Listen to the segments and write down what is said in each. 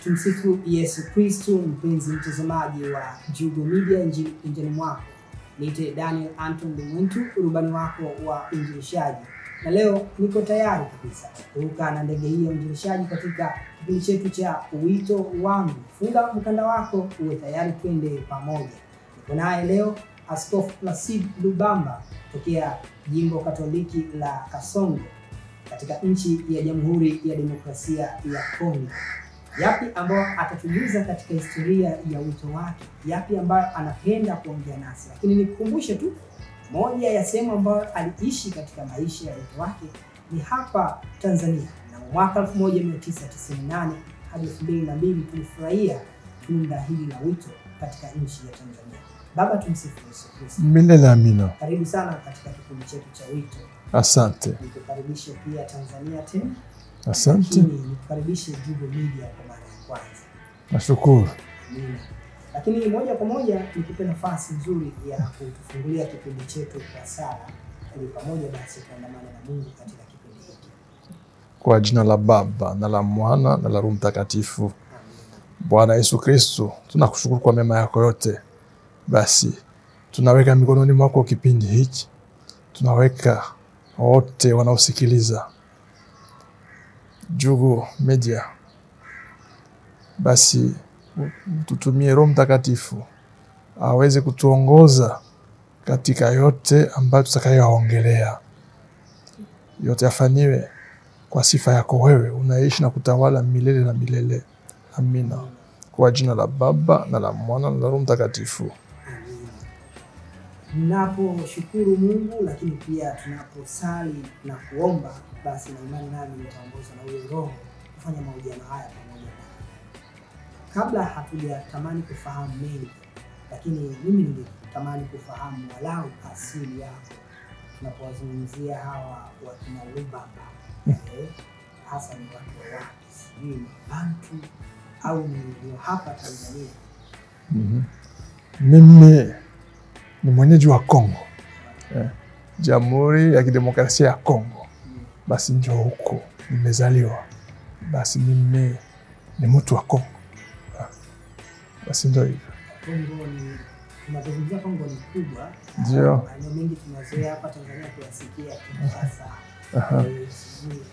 Tumsifu Yesu Kristo. Mpenzi mtazamaji wa Jugo Media, injili mwako. Niite Daniel Anton Mwentu, rubani wako wa uinjilishaji. Na leo niko tayari kabisa kuruka na ndege hii ya uinjilishaji katika kipindi chetu cha Wito Wangu. Funga mkanda wako uwe tayari, twende pamoja. Niko naye leo Askofu Placide Lubamba tokea Jimbo Katoliki la Kasongo katika nchi ya Jamhuri ya Demokrasia ya Kongo. Yapi ambayo atatujuza katika historia ya wito wake, yapi ambayo anapenda kuongea nasi. Lakini nikukumbushe tu, moja ya sehemu ambayo aliishi katika maisha ya wito wake ni hapa Tanzania. Na mwaka 1998 hadi 2002 tulifurahia tunda hili la wito katika nchi ya Tanzania. Baba, tumsifu Yesu Kristo. Milele amina. Karibu sana katika kipindi chetu cha wito. Asante. Nikukaribishe pia Tanzania tena. Asante. Nikukaribishe Jugo Media kwa mara ya kwanza. Nashukuru. Amina. Lakini moja kwa moja nikupe nafasi nzuri ya kutufungulia kipindi chetu kwa sala, ili pamoja basi tuandamane na Mungu katika kipindi hiki. Kwa jina la Baba na la Mwana na la Roho Mtakatifu. Bwana Yesu Kristo, tunakushukuru kwa mema yako yote. Basi tunaweka mikononi mwako kipindi hiki. Tunaweka wote wanaosikiliza Jugo Media. Basi tutumie Roho Mtakatifu aweze kutuongoza katika yote ambayo tutakayoongelea. Yote yafanywe kwa sifa yako wewe, unaishi na kutawala milele na milele. Amina. Kwa jina la Baba na la Mwana na la Roho Mtakatifu. Ninaposhukuru Mungu, lakini pia tunaposali na kuomba, basi na imani nami nitaongozwa na huyo Roho kufanya mahojiano haya pamoja na. Kabla hatujatamani kufahamu mengi, lakini mimi ningetamani kufahamu walau asili yako. Tunapozungumzia hawa wakina Lubamba, hasa ni watu wa wapi? Sijui ni Bantu au ni hapa Tanzania? Mimi ni mwenyeji wa Kongo. Jamhuri ya Kidemokrasia ya Kongo. Basi ndio huko nimezaliwa. Basi mimi ni mtu wa Kongo. Basi ndio hivyo. Kongo ni, tunazungumzia Kongo ni kubwa. Ndio. Maeneo mengi tunazoea hapa Tanzania kuyasikia Kinshasa.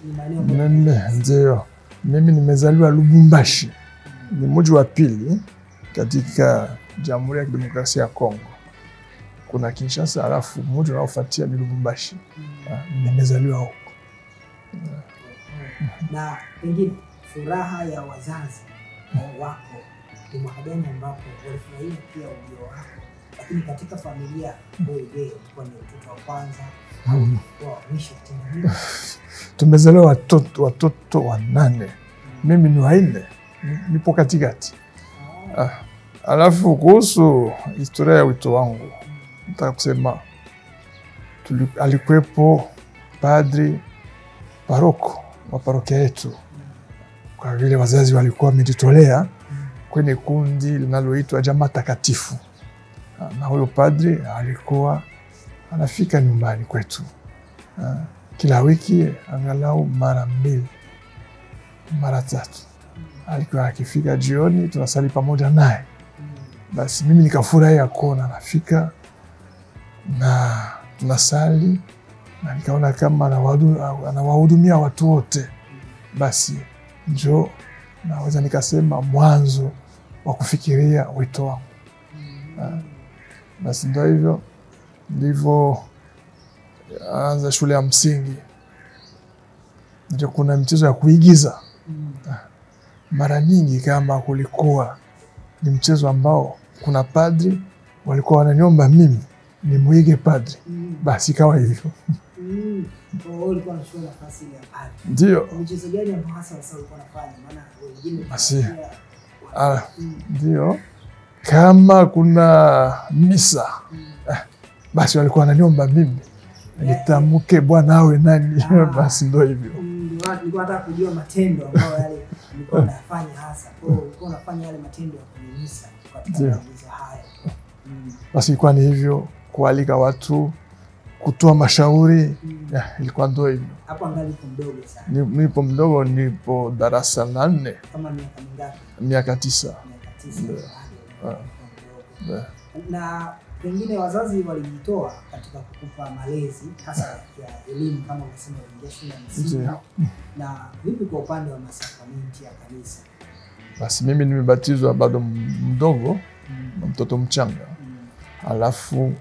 Ni maeneo Ndio. Mimi nimezaliwa Lubumbashi. Ni mji wa pili katika Jamhuri ya Kidemokrasia ya Kongo. Kuna Kinshasa, alafu mji unaofuatia ni Lubumbashi. Nimezaliwa huko. Na pengine furaha ya wazazi wako ni mwaka gani ambapo walifurahia pia ujio wako? Lakini katika familia wewe, je, ulikuwa ni mtoto wa kwanza au wa mwisho tena? Tumezaliwa watoto wanane. Mimi ni wa nne. Nipo katikati. Alafu kuhusu historia ya wito wangu, nataka kusema alikuwepo padri paroko wa parokia yetu. Kwa vile wazazi walikuwa wamejitolea kwenye kundi linaloitwa Jamaa Takatifu. Na huyo padri alikuwa anafika nyumbani kwetu kila wiki, angalau mara 2, mara 3. Alikuwa akifika jioni, tunasali pamoja naye. Basi mimi nikafurahia kuona anafika na tunasali, na nikaona kama anawahudumia watu wote. Basi ndio naweza nikasema mwanzo wa kufikiria wito wangu. Basi ndio hivyo ndivyo anza shule ya msingi. Ndio kuna mchezo ya kuigiza. Mara nyingi kama kulikuwa ni mchezo ambao kuna padri walikuwa wananiomba mimi ni muige padri. Basi kawa hivyo. Ulikuwa unachukua nafasi ya padri. Ndio. Mchezo gani ambao hasa ulikuwa unafanya? Maana wengine basi ndio kama kuna misa basi walikuwa wananiomba mimi nitamke Bwana awe nani. Basi ndio hivyo. Nilikuwa nataka kujua matendo ambayo yale nilikuwa nafanya hasa. Kwa hiyo ulikuwa unafanya yale matendo ya kunimisa katika hizo haya. Basi ilikuwa ni hivyo, kualika watu kutoa mashauri. Ilikuwa ndio hivyo. Hapo angali mdogo sana. Nipo mdogo, nipo darasa la 4. Kama miaka mingapi? Miaka 9. Na pengine wazazi walijitoa katika kukupa malezi hasa ya elimu kama unasema uliingia shule ya msingi. Na vipi kwa upande wa masakramenti ya kanisa? Basi mimi nimebatizwa bado mdogo, mtoto mchanga. Alafu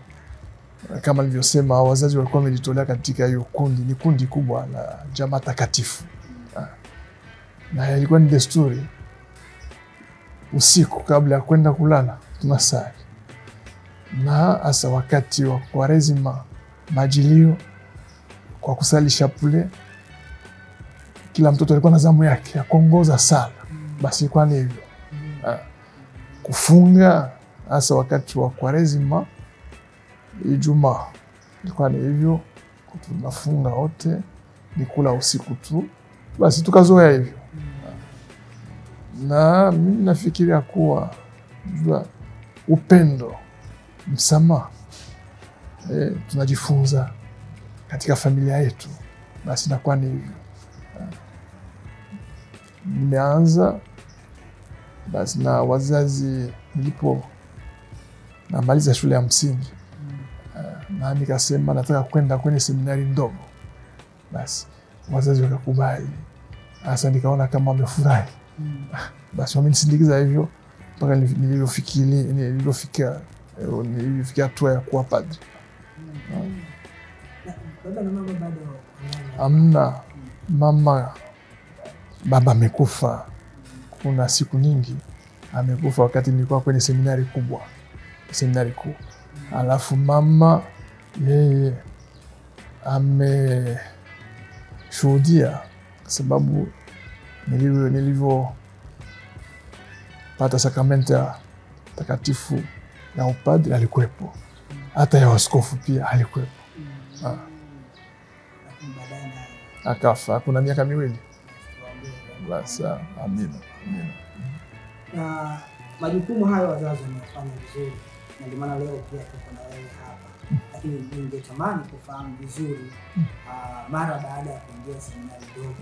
kama nilivyosema, wazazi walikuwa wamejitolea katika hiyo kundi, ni kundi kubwa la Jamaa Takatifu. Na ilikuwa ni desturi usiku kabla ya kwenda kulala tunasali. Na hasa wakati wa Kwaresima, Majilio, kwa kusali shapule, kila mtoto alikuwa na zamu yake ya kuongoza sala. Basi ilikuwa ni hivyo. Kufunga hasa wakati wa Kwaresima, Ijumaa, ilikuwa ni hivyo, tunafunga wote, ni kula usiku tu. Basi tukazoea hivyo. Na mimi nafikiria kuwa upendo, msamaha, tunajifunza katika familia yetu. Basi inakuwa ni hivyo. Nimeanza basi na wazazi nilipo namaliza shule ya msingi. Na nikasema nataka kwenda kwenye seminari ndogo. Basi wazazi wakakubali. Hasa nikaona kama wamefurahi. Basi wamenisindikiza hivyo mpaka nilifikia hatua ya kuwa padri. Baba na mama bado amna. Baba amekufa. Kuna siku nyingi amekufa wakati nilikuwa kwenye seminari kubwa, seminari kuu. Alafu mama yeye ameshuhudia kwa sababu nilivyopata sakramenti ya takatifu ya upadri alikuwepo, hata ya askofu pia alikuwepo. Akafa kuna miaka 2. Basi amina. Na majukumu hayo wazazi wamefanya vizuri, na ndio maana leo pia tuko na wewe hapa. Lakini ningetamani kufahamu vizuri mara baada ya kuingia seminari ndogo,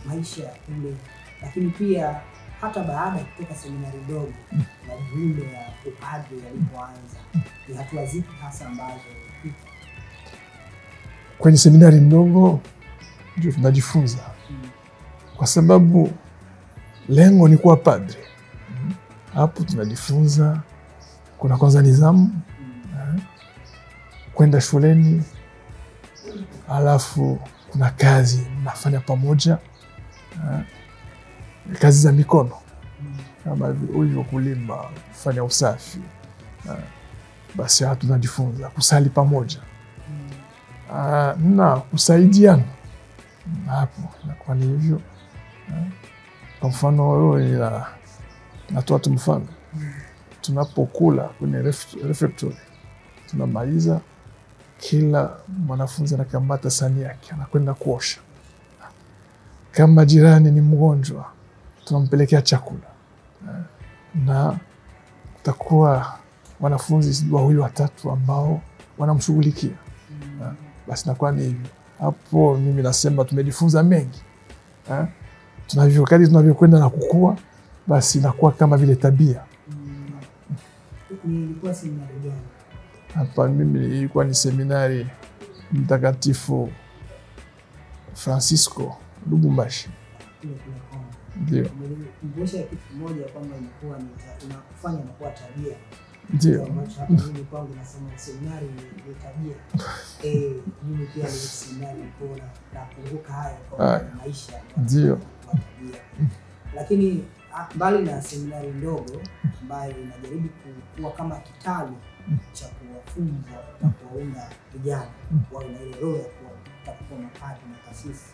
maisha ya kule, lakini pia hata baada ya kutoka seminari ndogo na juhudi ya upadri yalipoanza, ni hatua zipi hasa ambazo ulipita? Kwenye seminari ndogo ndio tunajifunza, kwa sababu lengo ni kuwa padri. Hapo tunajifunza, kuna kwanza nidhamu, kwenda shuleni, alafu kuna kazi mnafanya pamoja, kazi za mikono kama hivyo, kulima, kufanya usafi. Basi hapo tunajifunza kusali pamoja na kusaidiana. Hapo inakuwa ni hivyo. Kwa mfano wewe natoa tu mfano, tunapokula kwenye refectory, tunamaliza, kila mwanafunzi anakamata sahani yake anakwenda kuosha. Kama jirani ni mgonjwa, tunampelekea chakula, na kutakuwa wanafunzi 2-3 ambao wanamshughulikia. Basi inakuwa ni hivyo. Hapo mimi nasema tumejifunza mengi. Tunavyokwenda na kukua, basi inakuwa kama vile tabia. Nilikuwa seminari gani? Hapa mimi ilikuwa ni seminari Mtakatifu Francisco Lubumbashi. Ndio. Nilikumbusha kitu kimoja kwamba ilikuwa inakufanya unakuwa tabia. Ndio. Mimi kwangu nasema seminari ni tabia. Mimi pia ni seminari nilikuwa nakumbuka hayo kwa maisha. Ndio. Lakini mbali na seminari ndogo ambayo inajaribu kuwa kama kitalu cha kuwafunza na kuwaunda vijana wawe na ile roho ya kuwa mapadri na kasisi,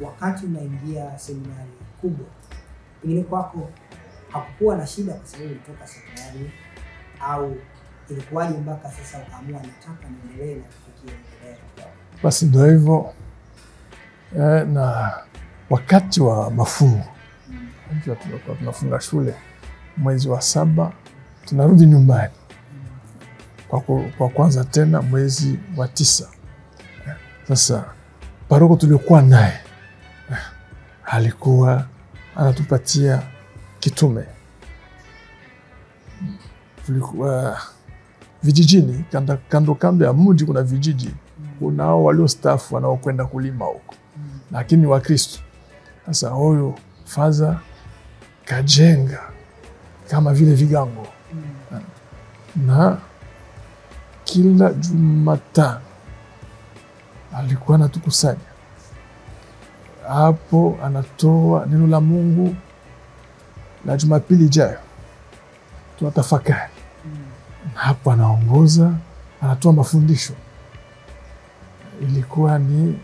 wakati unaingia seminari kubwa, pengine kwako hakukuwa na shida kwa sababu ulitoka seminari, au ilikuwaje mpaka sasa ukaamua nataka niendelee na kufikia endelea? Basi ndio hivyo. Na wakati wa mafungo, tunafunga shule mwezi wa 7, tunarudi nyumbani. kwa kwanza tena mwezi wa 9. Sasa paroko tuliokuwa naye alikuwa anatupatia kitume. Tulikuwa vijijini, kando ya mji kuna vijiji. Kunao walio staff wanaokwenda kulima huko. Lakini wa Kristo. Sasa huyo faza kajenga kama vile vigango. Na kila Jumatano alikuwa anatukusanya. Hapo anatoa neno la Mungu, na Jumapili ijayo tunatafakari. Hapo anaongoza, anatoa mafundisho. Ilikuwa ni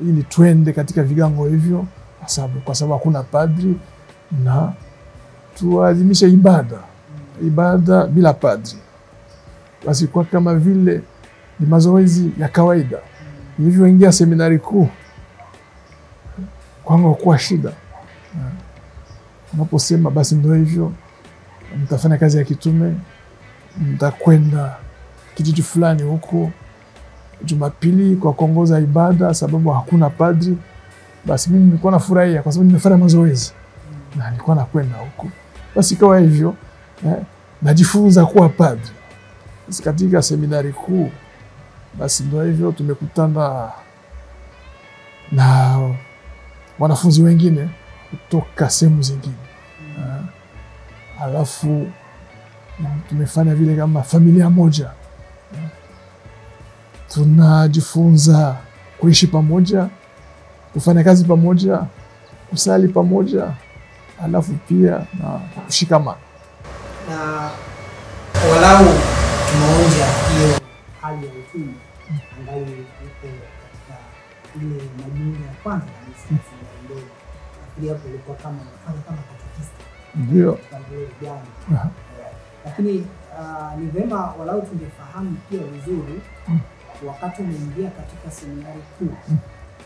ili twende katika vigango hivyo, kwa sababu hakuna padri, na tuadhimishe ibada bila padri. Basi kwa kama vile ni mazoezi ya kawaida. Nilivyoingia seminari kuu, kwangu kwa shida. Unaposema basi ndio hivyo, mtafanya kazi ya kitume, mtakwenda kijiji fulani huko Jumapili kwa kuongoza ibada, sababu hakuna padri. Basi mimi nilikuwa nafurahia kwa sababu nimefanya mazoezi na nilikuwa nakwenda huko. Basi ikawa hivyo, najifunza kuwa padri. Basi katika seminari kuu, basi ndio hivyo, tumekutana na wanafunzi wengine kutoka sehemu zingine. Alafu tumefanya vile kama familia moja. Tunajifunza kuishi pamoja, kufanya kazi pamoja, kusali pamoja, alafu pia na kushikamana. Na walau tumeonja hiyo hali ya uchumi ambayo iko katika ile majuma ya kwanza kabisa ya ndoa. Pia kulikuwa kama katekista. Ndio. Lakini ni vema walau tungefahamu pia vizuri wakati umeingia katika seminari kuu.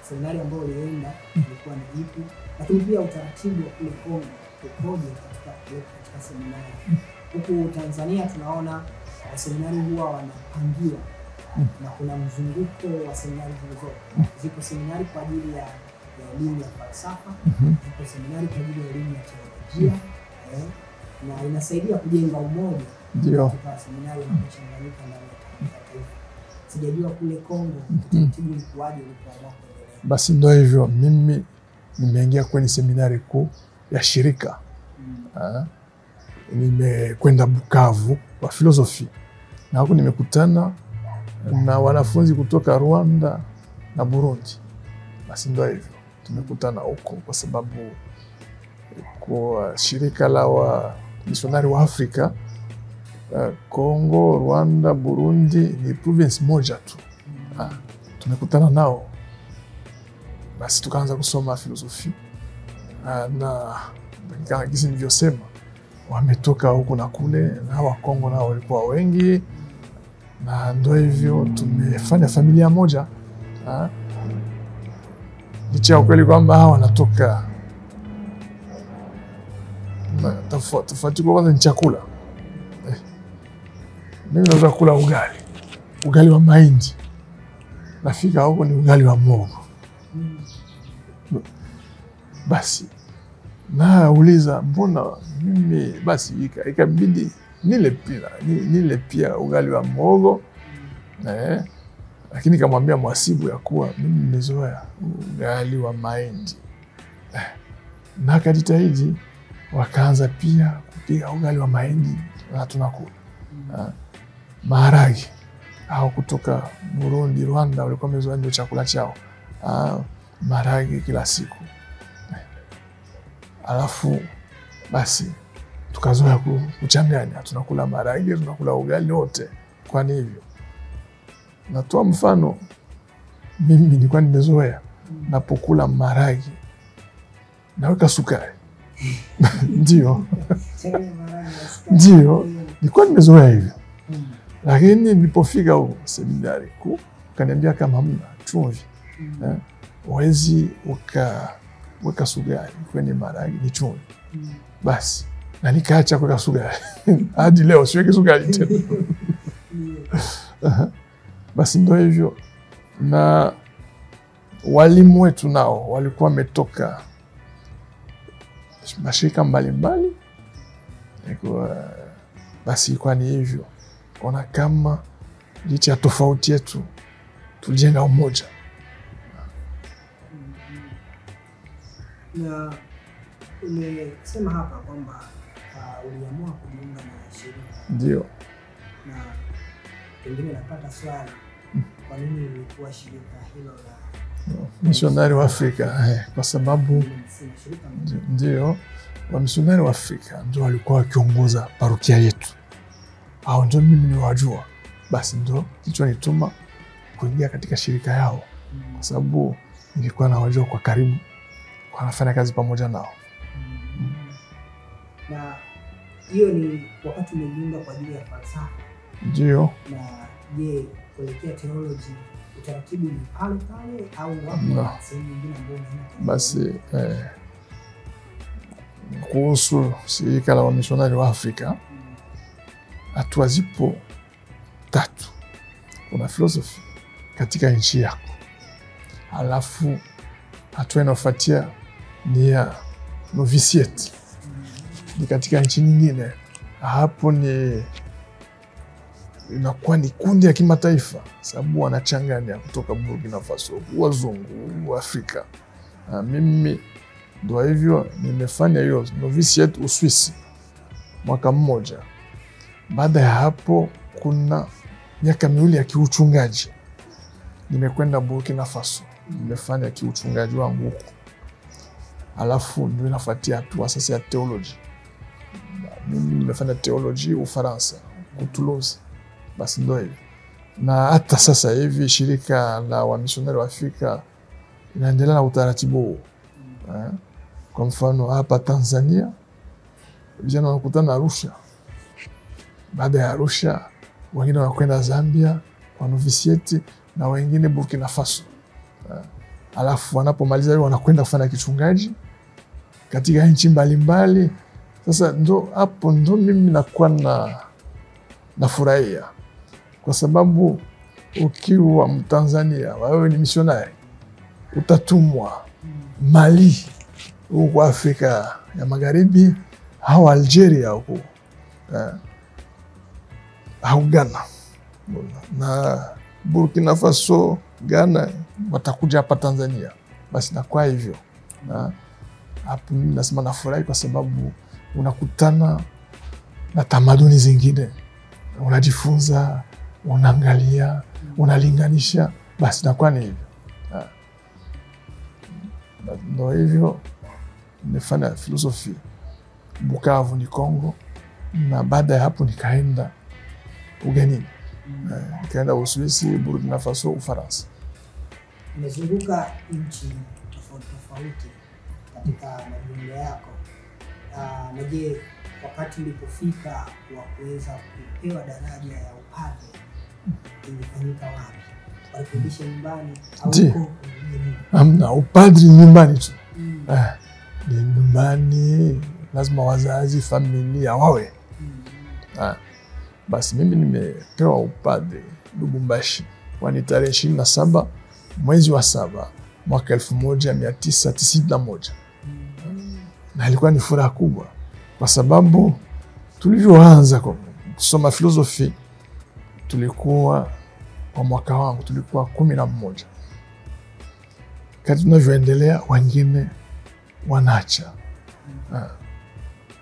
Seminari ambayo ulienda ilikuwa ni ipi, lakini pia utaratibu wa kule Kongo ukoje katika seminari. Huku Tanzania tunaona seminari huwa wanapangiwa na kuna mzunguko wa seminari hizo. Zipo seminari kwa ajili ya elimu ya falsafa, zipo seminari kwa ajili ya elimu ya teolojia, na inasaidia kujenga umoja. Ndio. Katika seminari inayochanganyika ndani ya taifa. Sijajua kule Kongo utaratibu ulikuwaje ulipoamua kuendelea. Basi ndio hivyo, mimi nimeingia kwenye seminari kuu ya shirika. Nimekwenda Bukavu kwa filosofi. Na huko nimekutana na wanafunzi kutoka Rwanda na Burundi. Basi ndio hivyo, tumekutana huko kwa sababu kwa shirika la misionari wa Afrika, Kongo, Rwanda, Burundi ni province moja tu. Tumekutana nao. Basi tukaanza kusoma filosofi. Na kama jinsi nilivyosema, wametoka huko na kule, na wa Kongo nao walikuwa wengi. Na ndio hivyo tumefanya familia moja. Licha ukweli kwamba hawa wanatoka tofauti kwa kwanza ni chakula. Mimi naweza kula ugali wa mahindi. Nafika huko ni ugali wa mogo. Basi nauliza mbona mimi, basi ikabidi nile pia ugali wa mogo. Lakini kamwambia mwasibu ya kuwa mimi nimezoea ugali wa mahindi. Na akajitahidi, wakaanza pia kupiga ugali wa mahindi na tunakula. Maharage au kutoka Burundi, Rwanda walikuwa wamezoea ndio chakula chao. Maharage kila siku. Alafu basi tukazoea kuchanganya, tunakula maharage, tunakula ugali wote. Kwa hivyo natoa mfano, mimi nilikuwa nimezoea napokula maharage naweka sukari. Ndio. Ndio, nilikuwa nimezoea hivyo. Lakini nilipofika huko seminari kuu, kaniambia kama hamna chumvi, huwezi weka sukari kwenye maharage, ni chumvi. Basi na nikaacha kuweka sukari. Hadi leo siweki sukari tena. Basi ndio hivyo, na walimu wetu nao walikuwa wametoka mashirika mbalimbali. Basi ilikuwa ni hivyo, ona kama licha ya tofauti yetu tulijenga umoja. Na umesema hapa kwamba uliamua kujiunga na shirika. Ndio. Na pengine napata swali, kwa nini ulikuwa shirika hilo la Misionari wa Afrika? Kwa sababu ndio wamisionari wa Afrika ndio walikuwa wakiongoza parokia yetu, au ndio mimi niwajua. Basi ndio kilichonituma kuingia katika shirika yao, kwa sababu nilikuwa nawajua kwa karibu, kwa nafanya kazi pamoja nao. Na hiyo ni wakati umejiunga kwa ajili ya falsafa? Ndio. Na je, kuelekea theology utaratibu ni pale pale au wapo sehemu nyingine ambayo unaenda? Basi kuhusu shirika la wamisionari wa Afrika, hatua zipo 3. Kuna filosofi katika nchi yako, alafu hatua inayofuatia ni ya novitiate ni katika nchi nyingine. Hapo ni inakuwa ni kundi ya kimataifa, sababu wanachanganya kutoka Burkina Faso, wazungu wa Afrika. Mimi ndio hivyo nimefanya hiyo novitiate Uswisi mwaka mmoja. Baada ya hapo kuna miaka 2 ya kiuchungaji, nimekwenda Burkina Faso, nimefanya kiuchungaji wangu huko. Alafu ndio inafuatia hatua sasa ya theology. Mimi nimefanya theology Ufaransa, Toulouse. Basi ndio hivyo. Na hata sasa hivi shirika la wamisionari wa Afrika inaendelea na utaratibu huo. Kwa mfano hapa Tanzania vijana wanakutana Arusha. Baada ya Arusha wengine wanakwenda Zambia kwa novitiate, na wengine Burkina Faso. Alafu wanapomaliza hiyo wanakwenda kufanya kichungaji katika nchi mbalimbali. Sasa ndo hapo ndo mimi nakuwa nafurahia, kwa sababu ukiwa Mtanzania wewe ni misionari, utatumwa Mali huko Afrika ya Magharibi, au Algeria huko, au Ghana na Burkina Faso, Ghana, watakuja hapa Tanzania. Basi nakuwa hivyo. Hapo mimi nasema nafurahi, kwa sababu unakutana na tamaduni zingine, unajifunza, unaangalia, unalinganisha. Basi nakuwa ni hivyo. Ndio hivyo nimefanya filosofi Bukavu ni Kongo, na baada ya hapo nikaenda ugenini. Nikaenda Uswisi, Burkina Faso, Ufaransa. Umezunguka nchi tofauti katika majumla yako. Na je, wakati ulipofika wa kuweza kupewa daraja ya upadre ilifanyika wapi? Walifundisha nyumbani au huko? Hamna, upadre nyumbani tu. Ni nyumbani, lazima wazazi, familia wawe. Basi mimi nimepewa upadre Lubumbashi kwa tarehe 27 mwezi wa 7 mwaka 1991. Na ilikuwa ni furaha kubwa, kwa sababu tulivyoanza kusoma filosofi tulikuwa kwa mwaka wangu tulikuwa 11. Kadri tunavyoendelea wengine wanacha.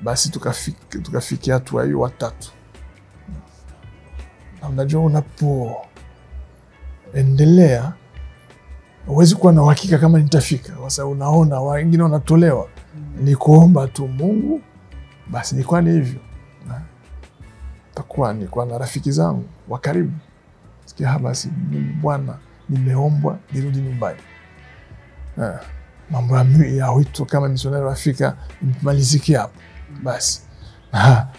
Basi tukafikia hatua hiyo 3. Na unajua unapoendelea huwezi kuwa na uhakika kama nitafika, kwa sababu unaona wengine wanatolewa. Ni kuomba tu Mungu. Basi nilikuwa ni hivyo. Nilikuwa na rafiki zangu wa karibu. Sikia basi Bwana, nimeombwa nirudi nyumbani. Mambo ya wito kama misionari wa Afrika maliziki hapo. Basi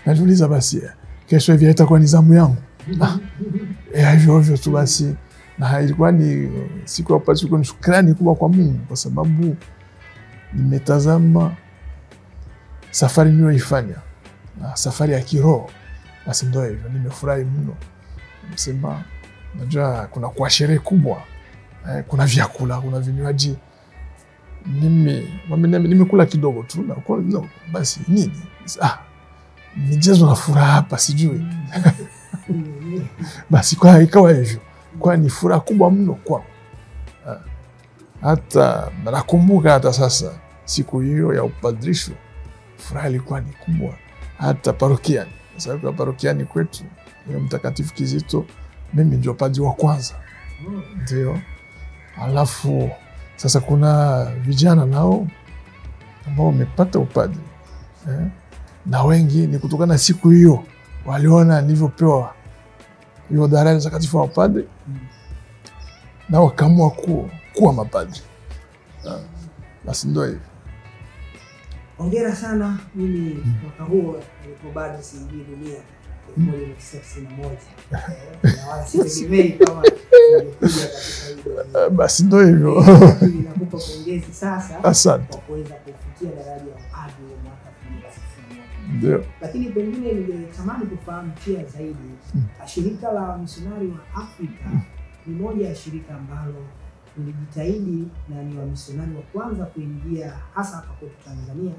najiuliza, basi kesho hivi itakuwa ni zamu yangu. Hivyo tu basi. Na ilikuwa ni siku ya upatu, ni shukrani kubwa kwa Mungu, kwa sababu nimetazama safari niliyoifanya, na safari ya kiroho. Basi ndio hivyo, nimefurahi mno. Msema najua kuna kwa sherehe kubwa, kuna vyakula, kuna vinywaji. Nimekula kidogo tu na basi nini? Michezo na furaha hapa sijui. Basi kwa ikawa hivyo. Kwa ni furaha kubwa mno kwa. Hata nakumbuka hata sasa siku hiyo ya upadrisho furaha ilikuwa ni kubwa. Hata parokiani. Sasa kwa parokiani kwetu ni Mtakatifu Kizito, mimi ndio padri wa kwanza. Ndio. Alafu sasa kuna vijana nao ambao wamepata upadri. Na wengi ni kutokana na siku hiyo waliona nilivyopewa hiyo daraja takatifu wa padri, na wakaamua kuwa mapadri. Basi ndio hivyo. Hongera sana. Mimi mwaka huo nilipo bado sijui dunia 1991. Na wala sitegemei kama ningekuja katika hiyo. Basi ndio hivyo. Nakupa pongezi sasa. Asante. Kwa kuweza kufikia daraja ya upadri mwaka 2021. Ndio. Lakini pengine ningetamani kufahamu pia zaidi, shirika la Wamisionari wa Afrika ni moja ya shirika ambalo nilijitahidi na ni wamisionari wa kwanza kuingia hasa hapa kwetu Tanzania,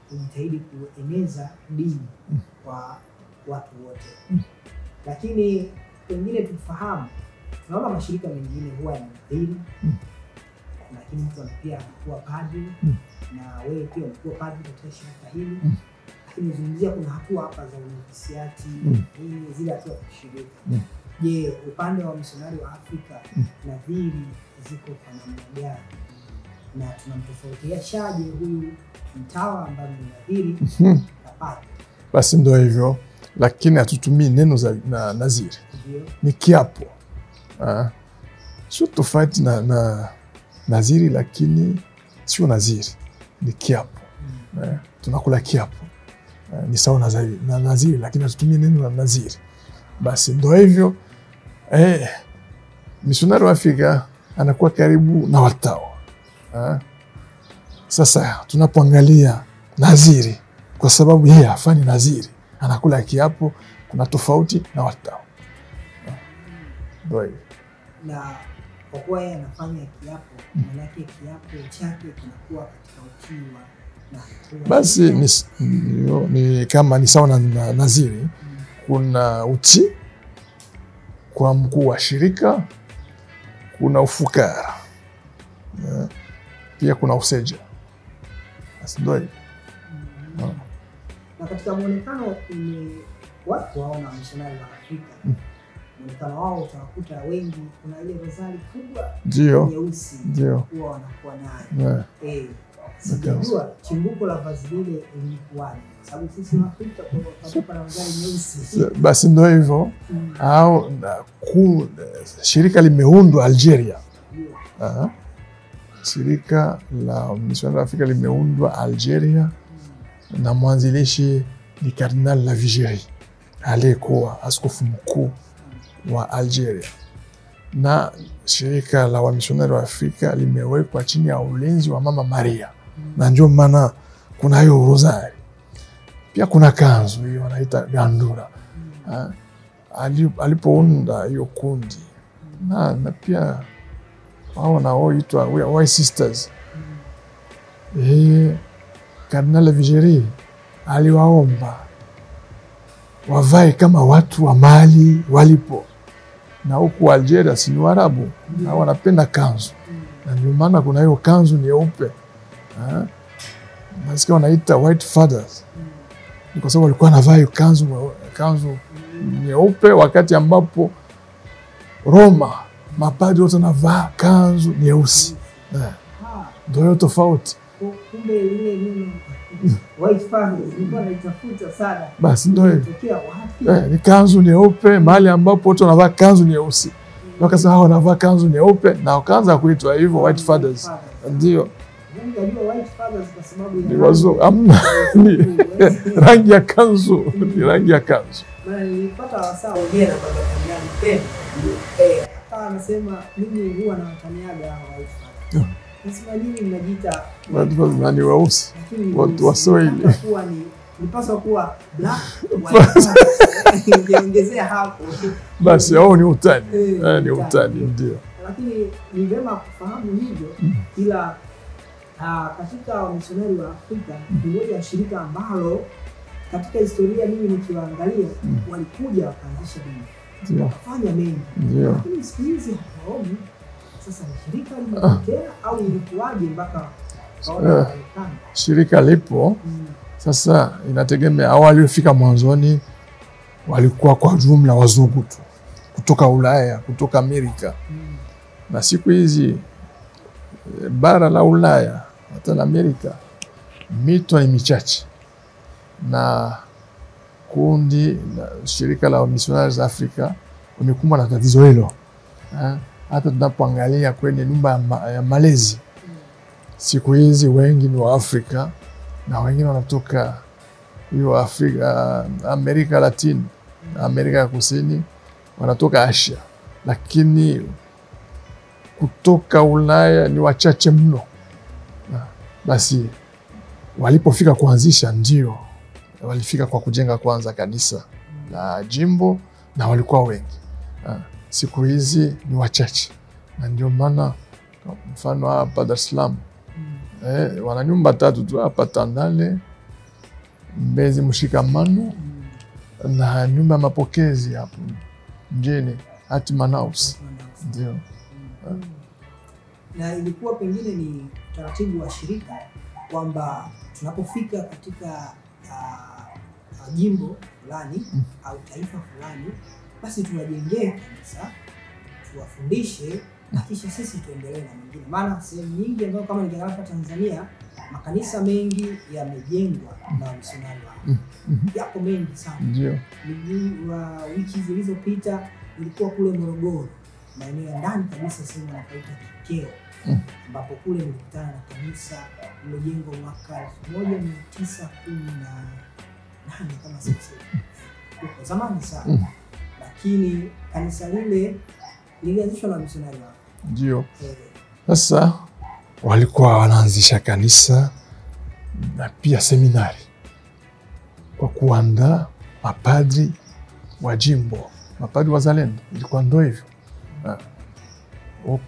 kujitahidi kueneza dini kwa watu wote. Lakini pengine tufahamu, tunaona mashirika mengine huwa yanahubiri, lakini mtu pia anakuwa padri, na wewe pia unakuwa padri katika shirika hili. Lakini zungumzia kuna hatua hapa za unofisiati, zile hatua za kushiriki. Je, upande wa misionari wa Afrika nadhiri ziko kwa namna gani? Na tunamtofautiaje huyu mtawa ambaye ni nadhiri na padri? Basi ndio hivyo, lakini hatutumii neno za nadhiri. Ni kiapo. Sio tofauti na nadhiri, lakini sio nadhiri. Ni kiapo. Tunakula kiapo. Ni sawa na nadhiri, lakini hatutumii neno la nadhiri. Basi ndio hivyo. Misionari wa Afrika anakuwa karibu na watawa. Sasa tunapoangalia nadhiri, kwa sababu yeye hafanyi nadhiri, anakula kiapo, kuna tofauti na watawa. Ndio hivyo. Na kwa kuwa yeye anafanya kiapo, maana yake kiapo chake kinakuwa katika utii wa basi ni kama ni sawa na nadhiri. Kuna utii kwa mkuu wa shirika, kuna ufukara, pia kuna useja. Basi ndio hivyo. Na katika muonekano ni watu waona misionari wa Afrika, muonekano wao utawakuta wengi kuna ile rozari kubwa nyeusi ndio huwa wanakuwa nayo. Sijua chimbuko la vazi lile lilikuwaje, sababu sisi wa Afrika tunapata rozari nyeusi. Basi ndio hivyo. Au shirika limeundwa Algeria. Shirika la misionari wa Afrika limeundwa Algeria, na mwanzilishi ni Kardinal Lavigérie, aliyekuwa askofu mkuu wa Algeria. Na shirika la wamisionari wa Afrika limewekwa chini ya ulinzi wa Mama Maria, na ndio maana kuna hiyo rozari. Pia kuna kanzu hiyo wanaita gandura. Alipounda hiyo kundi, na pia wao wanaoitwa White Sisters, Kardinal Lavigérie aliwaomba wavae kama watu wa Mali walipo, na huku Algeria si Waarabu, na wanapenda kanzu, na ndio maana kuna hiyo kanzu nyeupe. Nasikia wanaita White Fathers, ni kwa sababu walikuwa wanavaa hiyo kanzu nyeupe, wakati ambapo Roma mapadri wote wanavaa kanzu nyeusi. Ndio hiyo tofauti. Kumbe ile neno White Fathers nilikuwa naitafuta sana. Basi ndio Ilitokea wapi? Ni kanzu nyeupe, mahali ambapo wote wanavaa kanzu nyeusi. Wakasema hao wanavaa kanzu nyeupe, na wakaanza kuitwa hivyo White Fathers. Ndio. Ndio White Fathers kwa sababu ni wazo rangi ya kanzu, ni rangi ya kanzu. Maana nilipata wasaa ongea kwa Daniel tena. Akawa anasema mimi huwa nawataniaga White Fathers. Nasema nini mnajiita watu weusi, watu wa Swahili. Kwa ni Nipaswa kuwa black white. Ningeongezea hapo. Basi hao ni utani. Ni utani ndio. Lakini ni vyema kufahamu hivyo, ila katika wamisionari wa Afrika ni moja ya shirika ambalo katika historia mimi nikiwaangalia walikuja wakaanzisha dini. Wakafanya mengi. Lakini siku hizi hatuoni. Sasa ni shirika limetokea au ilikuwaje mpaka shirika lipo? Sasa inategemea. Awali waliofika mwanzoni walikuwa kwa jumla wazungu tu kutoka Ulaya, kutoka Amerika. Na siku hizi bara la Ulaya hata na Amerika mito ni michache, na kundi la shirika la Missionaries Africa wamekumbwa na tatizo hilo. Hata tunapoangalia kwenye nyumba ya malezi, siku hizi wengi ni wa Afrika na wengine wanatoka hiyo Afrika, Amerika Latini, Amerika ya Kusini, wanatoka Asia, lakini kutoka Ulaya ni wachache mno. Basi walipofika kuanzisha, ndio walifika kwa kujenga kwanza kanisa la jimbo, na walikuwa wengi. Siku hizi ni wachache, na ndio maana mfano hapa Dar es Salaam wana nyumba 3 tu hapa, Tandale, Mbezi, Mshikamano na nyumba ya mapokezi hapo mjini Hatman House. Ndio. Na ilikuwa pengine ni taratibu wa shirika kwamba tunapofika katika jimbo fulani au taifa fulani, basi tuwajengee kanisa, tuwafundishe, na kisha sisi tuendelee na mengine. Maana sehemu nyingi ambayo kama ningeangalia Tanzania, makanisa mengi yamejengwa na wamisionari wao. Yapo mengi sana. Ndio. Wiki zilizopita nilikuwa kule Morogoro, maeneo ya ndani kabisa, sehemu wanapaita Kikeo, ambapo kule nilikutana na kanisa lililojengwa mwaka 1918 kama sisi. Huko zamani sana. Lakini kanisa lile lilianzishwa na wamisionari wao. Ndio. Sasa walikuwa wanaanzisha kanisa na pia seminari kwa kuandaa mapadri wa jimbo, mapadri wazalendo. Ilikuwa ndio hivyo.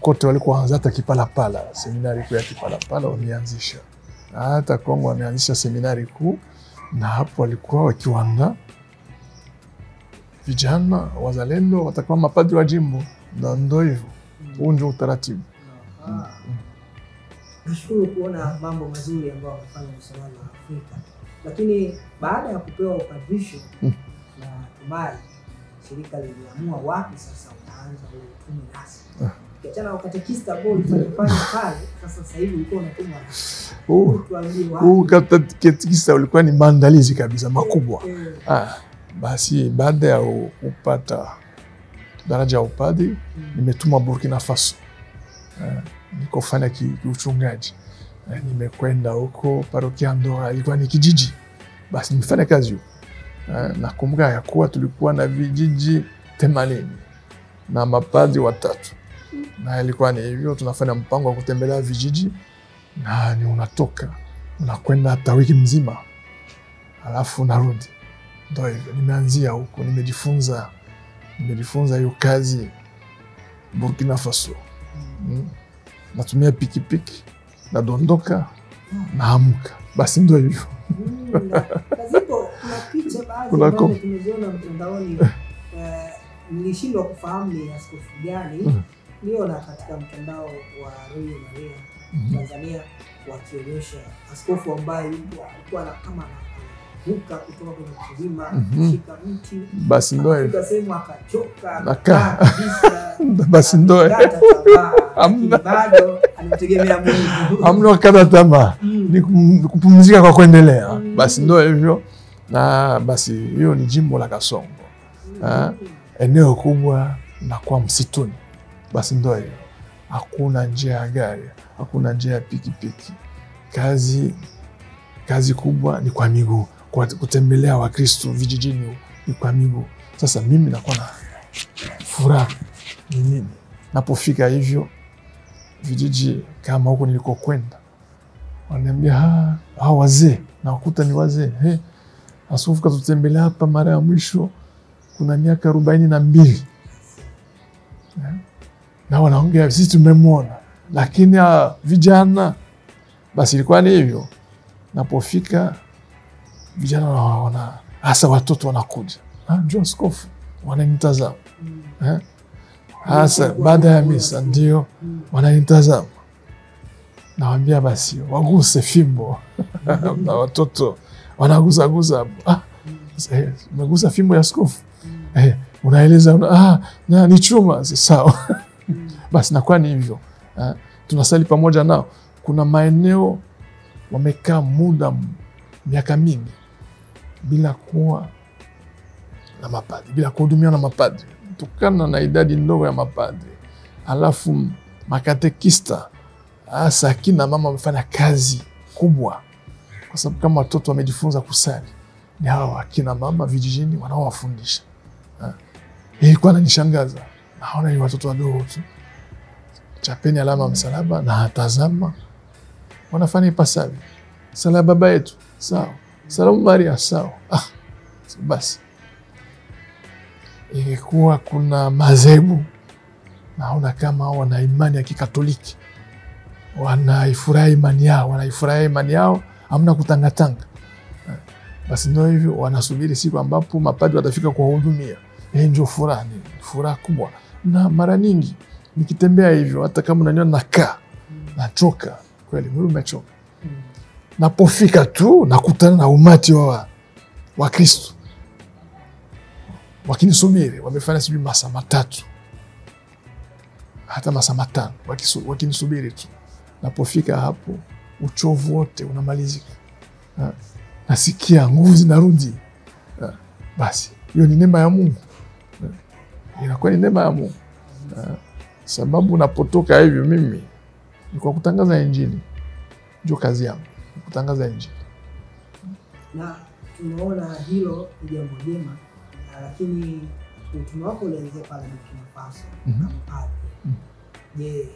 Kote walikuwa wanaanza, hata Kipalapala, seminari kuu ya Kipalapala wameanzisha. Hata Kongo wameanzisha seminari kuu, na hapo walikuwa wakiandaa vijana wazalendo watakuwa mapadri wa jimbo, na ndio hivyo. Huu ndio utaratibu. Nashukuru kuona mambo mazuri ambayo wamefanya wamisionari wa Afrika. Lakini baada ya kupewa upadrisho na tumai, shirika liliamua wapi sasa unaanza ule utume rasmi. Kiachana na ukatekista ambao ulifanya pale, sasa hivi ulikuwa unatumwa rasmi. Katekista ulikuwa ni maandalizi kabisa makubwa. Basi baada ya kupata daraja ya upadri, nimetumwa Burkina Faso. Nikofanya kiuchungaji. Nimekwenda huko parokia Ndora, ilikuwa ni kijiji. Basi nimefanya kazi huko. Nakumbuka ya kuwa tulikuwa na vijiji 80 na mapadri 3. Na ilikuwa ni hivyo, tunafanya mpango wa kutembelea vijiji, na ni unatoka unakwenda hata wiki mzima, alafu narudi. Ndio hivyo, nimeanzia huko, nimejifunza hiyo kazi Burkina Faso. Natumia pikipiki, nadondoka, naamka. Basi ndio hivyo. Kazipo kuna picha baadhi ambazo tumeziona mtandaoni, nilishindwa kufahamu ni askofu gani. Niona katika mtandao wa Radio Maria Tanzania wakionyesha askofu ambaye alikuwa kama anavuka kutoka kwenye kilima, kushika mti. Basi ndio hivyo. Akasema akachoka, kabisa. Basi ndio hivyo. Bado anategemea Mungu. Hamna kata tamaa. Ni kupumzika kwa kuendelea. Basi ndio hivyo. Na basi hiyo ni jimbo la Kasongo. Eneo kubwa na kwa msituni. Basi ndio hivyo. Hakuna njia ya gari, hakuna njia ya pikipiki. Kazi kubwa ni kwa miguu, kwa kutembelea Wakristo vijijini ni kwa miguu. Sasa mimi nakuwa na furaha nini napofika hivyo vijiji kama huko nilikokwenda. Wananiambia hao wazee, na wakuta ni wazee. askofu katutembelea hapa mara ya mwisho kuna miaka 42. Na wanaongea sisi tumemwona, lakini vijana basi ilikuwa ni hivyo. Napofika vijana wanaona, hasa watoto wanakuja, njoo askofu, wananitazama. Hasa baada ya misa ndio wananitazama. Nawaambia basi waguse fimbo. Na watoto wanagusa. Umegusa fimbo ya askofu? Unaeleza ni chuma. Sawa. Basi nakuwa ni hivyo. Tunasali pamoja nao. Kuna maeneo wamekaa miaka mingi bila kuwa na mapadri, bila kuhudumia na mapadri, kutokana na idadi ndogo ya mapadri. Alafu makatekista, hasa akina mama, wamefanya kazi kubwa, kwa sababu kama watoto wamejifunza kusali, ni hawa akina mama vijijini wanaowafundisha. Ilikuwa inanishangaza, naona ni watoto wadogo tu, chapeni alama msalaba na tazama, wanafanya ipasavyo. Sala Baba yetu, sawa. Salamu Maria, sawa. Basi ingekuwa kuna madhehebu, naona kama wana imani ya Kikatoliki, wanaifurahia imani yao, hamna kutangatanga. Basi ndio hivyo, wanasubiri siku ambapo mapadri watafika kuwahudumia. Ndio furaha kubwa. Na mara nyingi nikitembea hivyo, hata kama unaniona nakaa, nachoka kweli, mwili umechoka. Napofika tu nakutana na umati wa Kristo wakinisubiri, wamefanya sijui masaa 3 hata masaa 5 wakinisubiri tu. Napofika hapo, uchovu wote unamalizika, nasikia nguvu zinarudi. Basi hiyo ni neema ya Mungu, inakuwa ni neema ya Mungu. Sababu napotoka hivyo, mimi ni kwa kutangaza Injili, ndio kazi yangu, kutangaza Injili. Na tunaona hilo ni jambo jema, lakini utume wako ulianzia pale Burkina Faso kama padri. Je,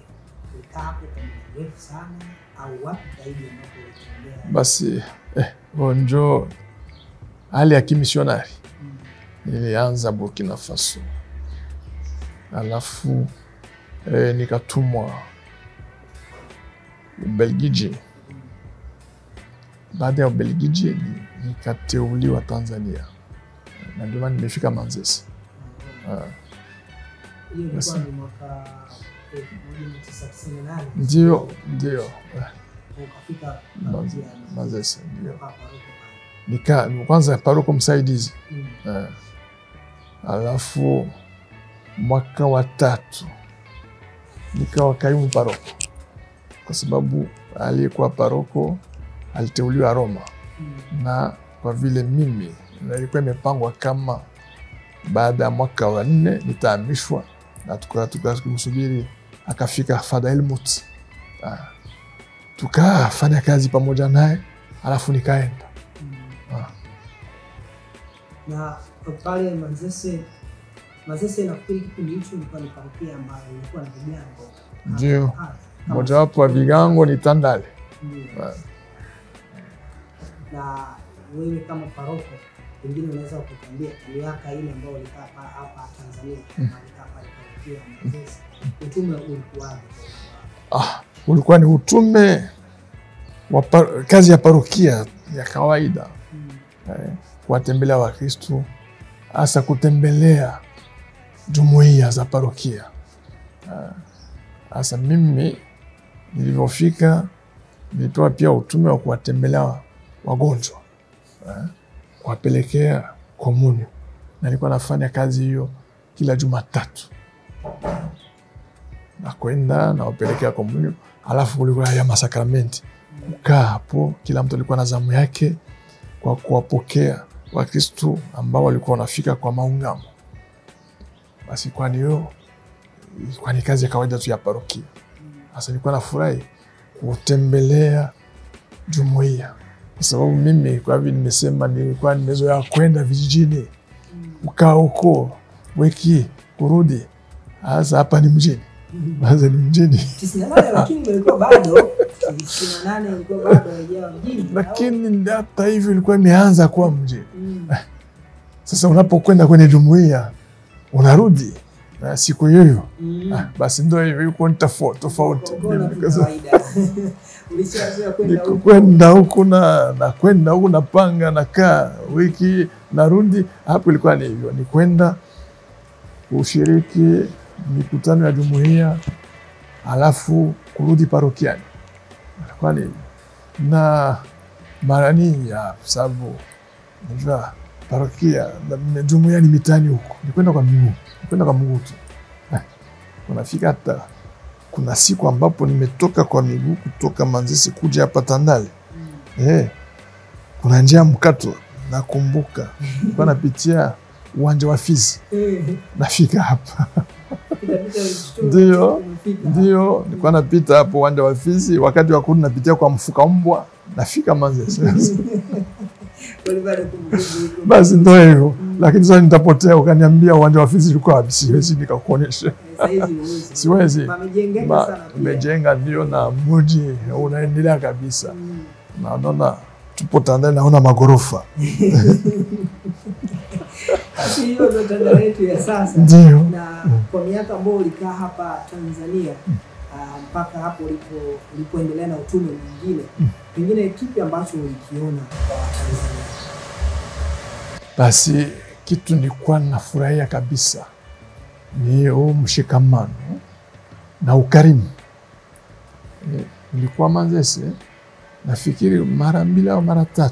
utapo kwa muda mrefu sana au wapi zaidi ambapo ulitembea? Basi ndio hali ya kimisionari. Nilianza Burkina Faso, alafu nikatumwa Ubelgiji. Baada ya Ubelgiji nikateuliwa Tanzania, na ndio maana nimefika Manzese. Hiyo ilikuwa ni mwaka 1998. Ndio. Ukafika Manzese, ndio. Kwanza paroko msaidizi. Alafu mwaka wa 3 nikawa kaimu paroko, kwa sababu aliyekuwa paroko aliteuliwa Roma. Na kwa vile mimi nilikuwa imepangwa kama baada ya mwaka wa 4 nitahamishwa, na tukasubiri akafika Father Helmut, tukafanya kazi pamoja naye, alafu nikaenda. Na pale Manzese nafikiri kipindi hicho ilikuwa ni parokia ambayo ilikuwa na vigango. Ndio. Mojawapo wa vigango ni Tandale. Na wewe kama paroko, pengine unaweza kutuambia miaka ile ambayo ulikaa hapa Tanzania, ulikaa pale parokia Manzese, utume ulikuwaje? Ulikuwa ni utume wa kazi ya parokia ya kawaida. Kuwatembelea Wakristo, hasa kutembelea jumuiya za parokia. Hasa mimi nilivyofika, nilipewa pia utume wa kuwatembelea wagonjwa, kuwapelekea komunyo, na nilikuwa nafanya kazi hiyo kila Jumatatu. Na kwenda na wapelekea komunyo, alafu kulikuwa ya masakramenti. Kukaa hapo, kila mtu alikuwa na zamu yake kwa kuwapokea Wakristo ambao walikuwa wanafika kwa maungamo. Basi kwa hiyo ilikuwa ni kazi ya kawaida tu ya parokia. Sasa nilikuwa nafurahi kutembelea jumuiya, kwa sababu mimi kwa vile nimesema nilikuwa nimezoea kwenda vijijini, kukaa huko wiki kurudi. Sasa hapa ni mjini. Sasa ni mjini. 98, lakini mlikuwa bado 28 ilikuwa bado haijawa mjini. Lakini hata hivyo ilikuwa imeanza kuwa mji. Sasa unapokwenda kwenye jumuiya unarudi siku hiyo. Basi ndio hivyo yuko tofauti. Ulishaanza kwenda huko. Kwenda huko na kwenda huko napanga nakaa wiki narudi. Hapo ilikuwa ni hivyo, ni kwenda kushiriki mikutano ya jumuiya alafu kurudi parokiani. Ilikuwa ni na mara nyingi sababu unajua parokia na jumuiya ni mitani huko. Ni kwenda kwa miguu tu. Unafika hata kuna siku ambapo nimetoka kwa miguu kutoka Manzese kuja hapa Tandale. Kuna njia mkato nakumbuka. Nilikuwa napitia uwanja wa Fizi. Nafika hapa. Ndio, nilikuwa napita hapo uwanja wa Fizi, wakati wa kurudi napitia kwa mfuka mbwa, nafika Manzese. Basi ndio hivyo. Lakini sasa nitapotea ukaniambia uwanja wa Fizi uko wapi? Siwezi nikakuonyesha. Siwezi. Umejenga ndio na mji unaendelea kabisa. Naona tupo Tandale, naona magorofa. Basi hiyo ndio Tandale yetu ya sasa. Ndio. Na kwa miaka ambayo ulikaa hapa Tanzania mpaka hapo ulipoendelea na utume mwingine, pengine kipi ambacho ulikiona kwa Tanzania? Basi kitu nilikuwa nafurahia kabisa ni mshikamano na ukarimu. Nilikuwa Manzese nafikiri mara 2 au mara 3.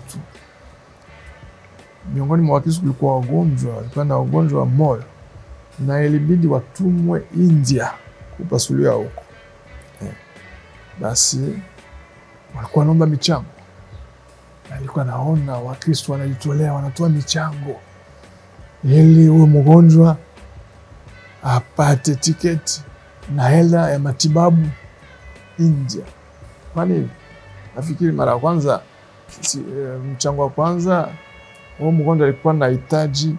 Miongoni mwa Wakristo kulikuwa wagonjwa, walikuwa na ugonjwa wa moyo na ilibidi watumwe India kupasuliwa huko. Basi walikuwa wanaomba michango. Nilikuwa naona Wakristo wanajitolea, wanatoa michango ili huyo mgonjwa apate tiketi na hela ya matibabu India. Kwani nafikiri mara ya kwanza mchango wa kwanza huyo mgonjwa alikuwa anahitaji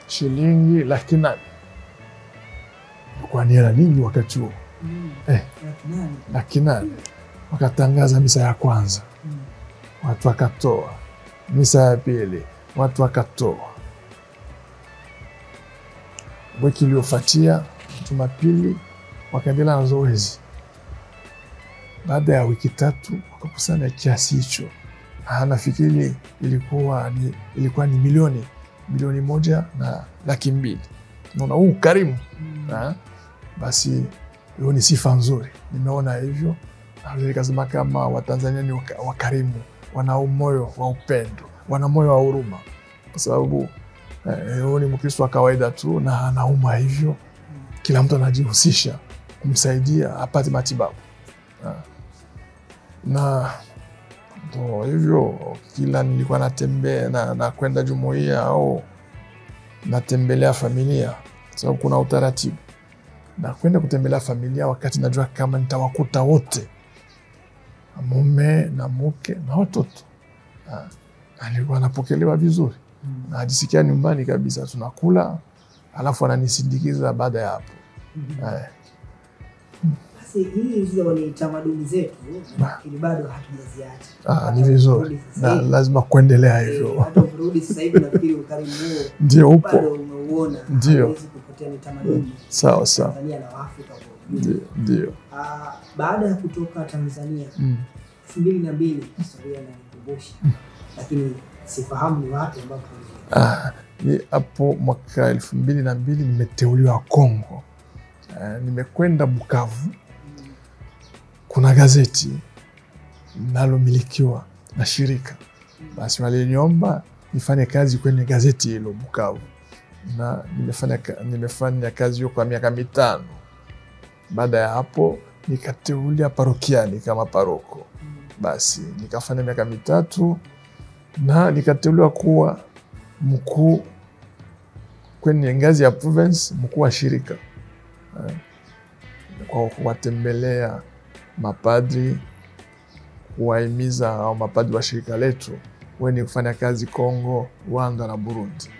shilingi 800,000. Kwa ni hela nyingi wakati huo. 800,000. Wakatangaza misa ya kwanza. Watu wakatoa. Misa ya pili, watu wakatoa. Wiki iliyofuatia, Jumapili, wakaendelea na zoezi. Baada ya wiki 3 wakakusanya kiasi hicho. Nafikiri ilikuwa ni milioni 1 na 200,000. Unaona huu karimu. Basi hiyo ni sifa nzuri. Nimeona hivyo. Nikasema kama Watanzania ni wakarimu, wana moyo wa upendo, wana moyo wa huruma. Kwa sababu ni Mkristo wa kawaida tu na anauma hivyo. Kila mtu anajihusisha kumsaidia apate matibabu. Na ndio hivyo kila nilikuwa natembea na kwenda jumuiya au natembelea familia, sababu kuna utaratibu. Na kwenda kutembelea familia wakati najua kama nitawakuta wote, mume na mke na watoto. Alikuwa anapokelewa vizuri. Na ajisikia nyumbani kabisa, tunakula alafu ananisindikiza baada ya hapo. Basi hizo ni tamaduni zetu lakini bado hatujaziacha. Ni vizuri. Na lazima kuendelea hivyo. Hata kurudi sasa hivi nafikiri ukarimu huo ndio upo. Bado umeuona. Ndio. Hizi kupotea ni tamaduni. Sawa. Tanzania na Afrika kwa ujumla. Ndio. Baada ya kutoka Tanzania 2002 historia inanikumbusha. Lakini sifahamu ni wapi ambapo ni hapo mwaka 2002 nimeteuliwa Kongo. Nimekwenda Bukavu. Kuna gazeti linalomilikiwa na shirika. Basi waliniomba nifanye kazi kwenye gazeti hilo Bukavu. Na nimefanya kazi hiyo kwa miaka 5. Baada ya hapo nikateuliwa parokiani kama paroko. Basi nikafanya miaka 3 na nikateuliwa kuwa mkuu kwenye ngazi ya province, mkuu wa shirika. Kwa kuwatembelea mapadri, kuwahimiza au mapadri wa shirika letu wenye kufanya kazi Kongo, Rwanda na Burundi.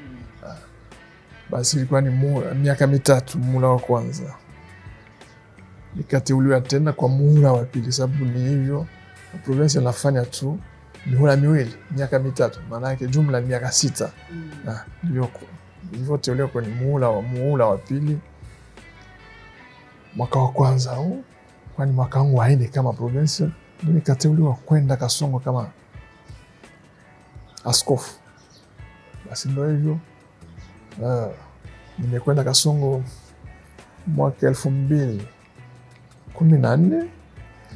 Basi ilikuwa ni miaka 3 mula wa kwanza. nikateuliwa tena kwa muhula wa pili, sababu ni hivyo province inafanya tu mihula miwili, miaka mitatu, maana yake jumla ni miaka 6. Nilivyoteuliwa kwenye muhula wa pili mwaka wa kwanza huu, kwani mwaka wangu wa 4 kama province, ndio nikateuliwa kwenda Kasongo kama askofu. Basi ndio hivyo. Nimekwenda Kasongo mwaka 2014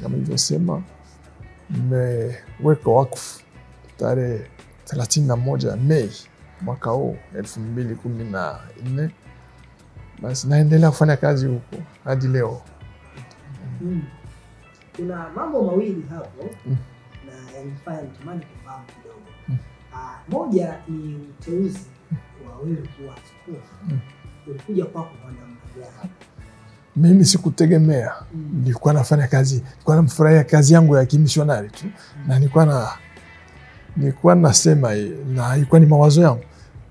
kama nilivyosema. Nimeweka wakfu tarehe 31 Mei mwaka huu 2014. Basi naendelea kufanya kazi huko hadi leo. Kuna mambo mawili hapo na yanifanya nitamani kufahamu kidogo. Moja ni uteuzi wa wewe kuwa askofu. Ulikuja kwako kwa namna gani? Mimi sikutegemea. Nilikuwa nafanya kazi, nilikuwa namfurahia kazi yangu ya kimishonari tu. Na nilikuwa nasema, na ilikuwa ni mawazo yangu,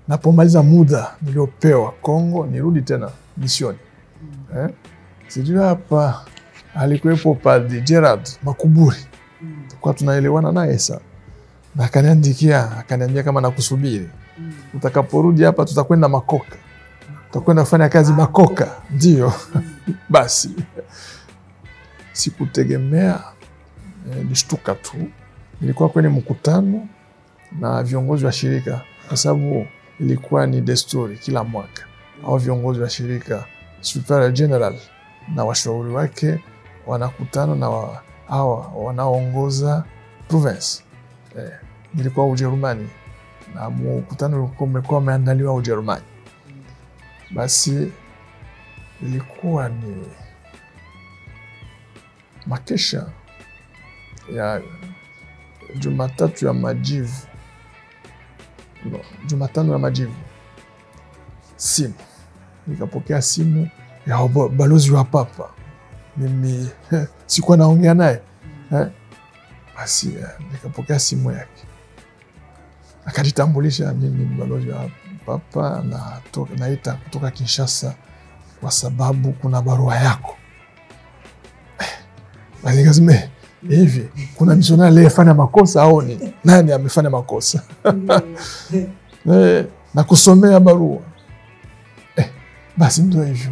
napomaliza muda niliopewa Kongo nirudi tena misioni. Sijui hapa alikuwepo Padre Gerard Makuburi. Kwa tunaelewana naye sana. Na akaniambia kama nakusubiri. Utakaporudi hapa tutakwenda Makoka. Tutakwenda kufanya kazi Makoka. Ndio. Basi sikutegemea, nishtuka tu. Nilikuwa kwenye mkutano na viongozi wa shirika, kwa sababu ilikuwa ni desturi kila mwaka au viongozi wa shirika, Superior General na washauri wake wanakutana na wanaoongoza province. Nilikuwa Ujerumani na mkutano ulikuwa umeandaliwa Ujerumani. Basi ilikuwa ni makesha ya Jumatatu ya Majivu, Jumatano ya Majivu. Simu, nikapokea simu ya balozi wa Papa. Mimi sikuwa naongea naye. Basi nikapokea simu yake. Akajitambulisha, mimi ni balozi wa Papa na naita kutoka Kinshasa kwa sababu kuna barua yako. Basi nikasema, hivi kuna misionari aliyefanya makosa au ni nani amefanya makosa? Na kusomea barua. Basi ndio hivyo.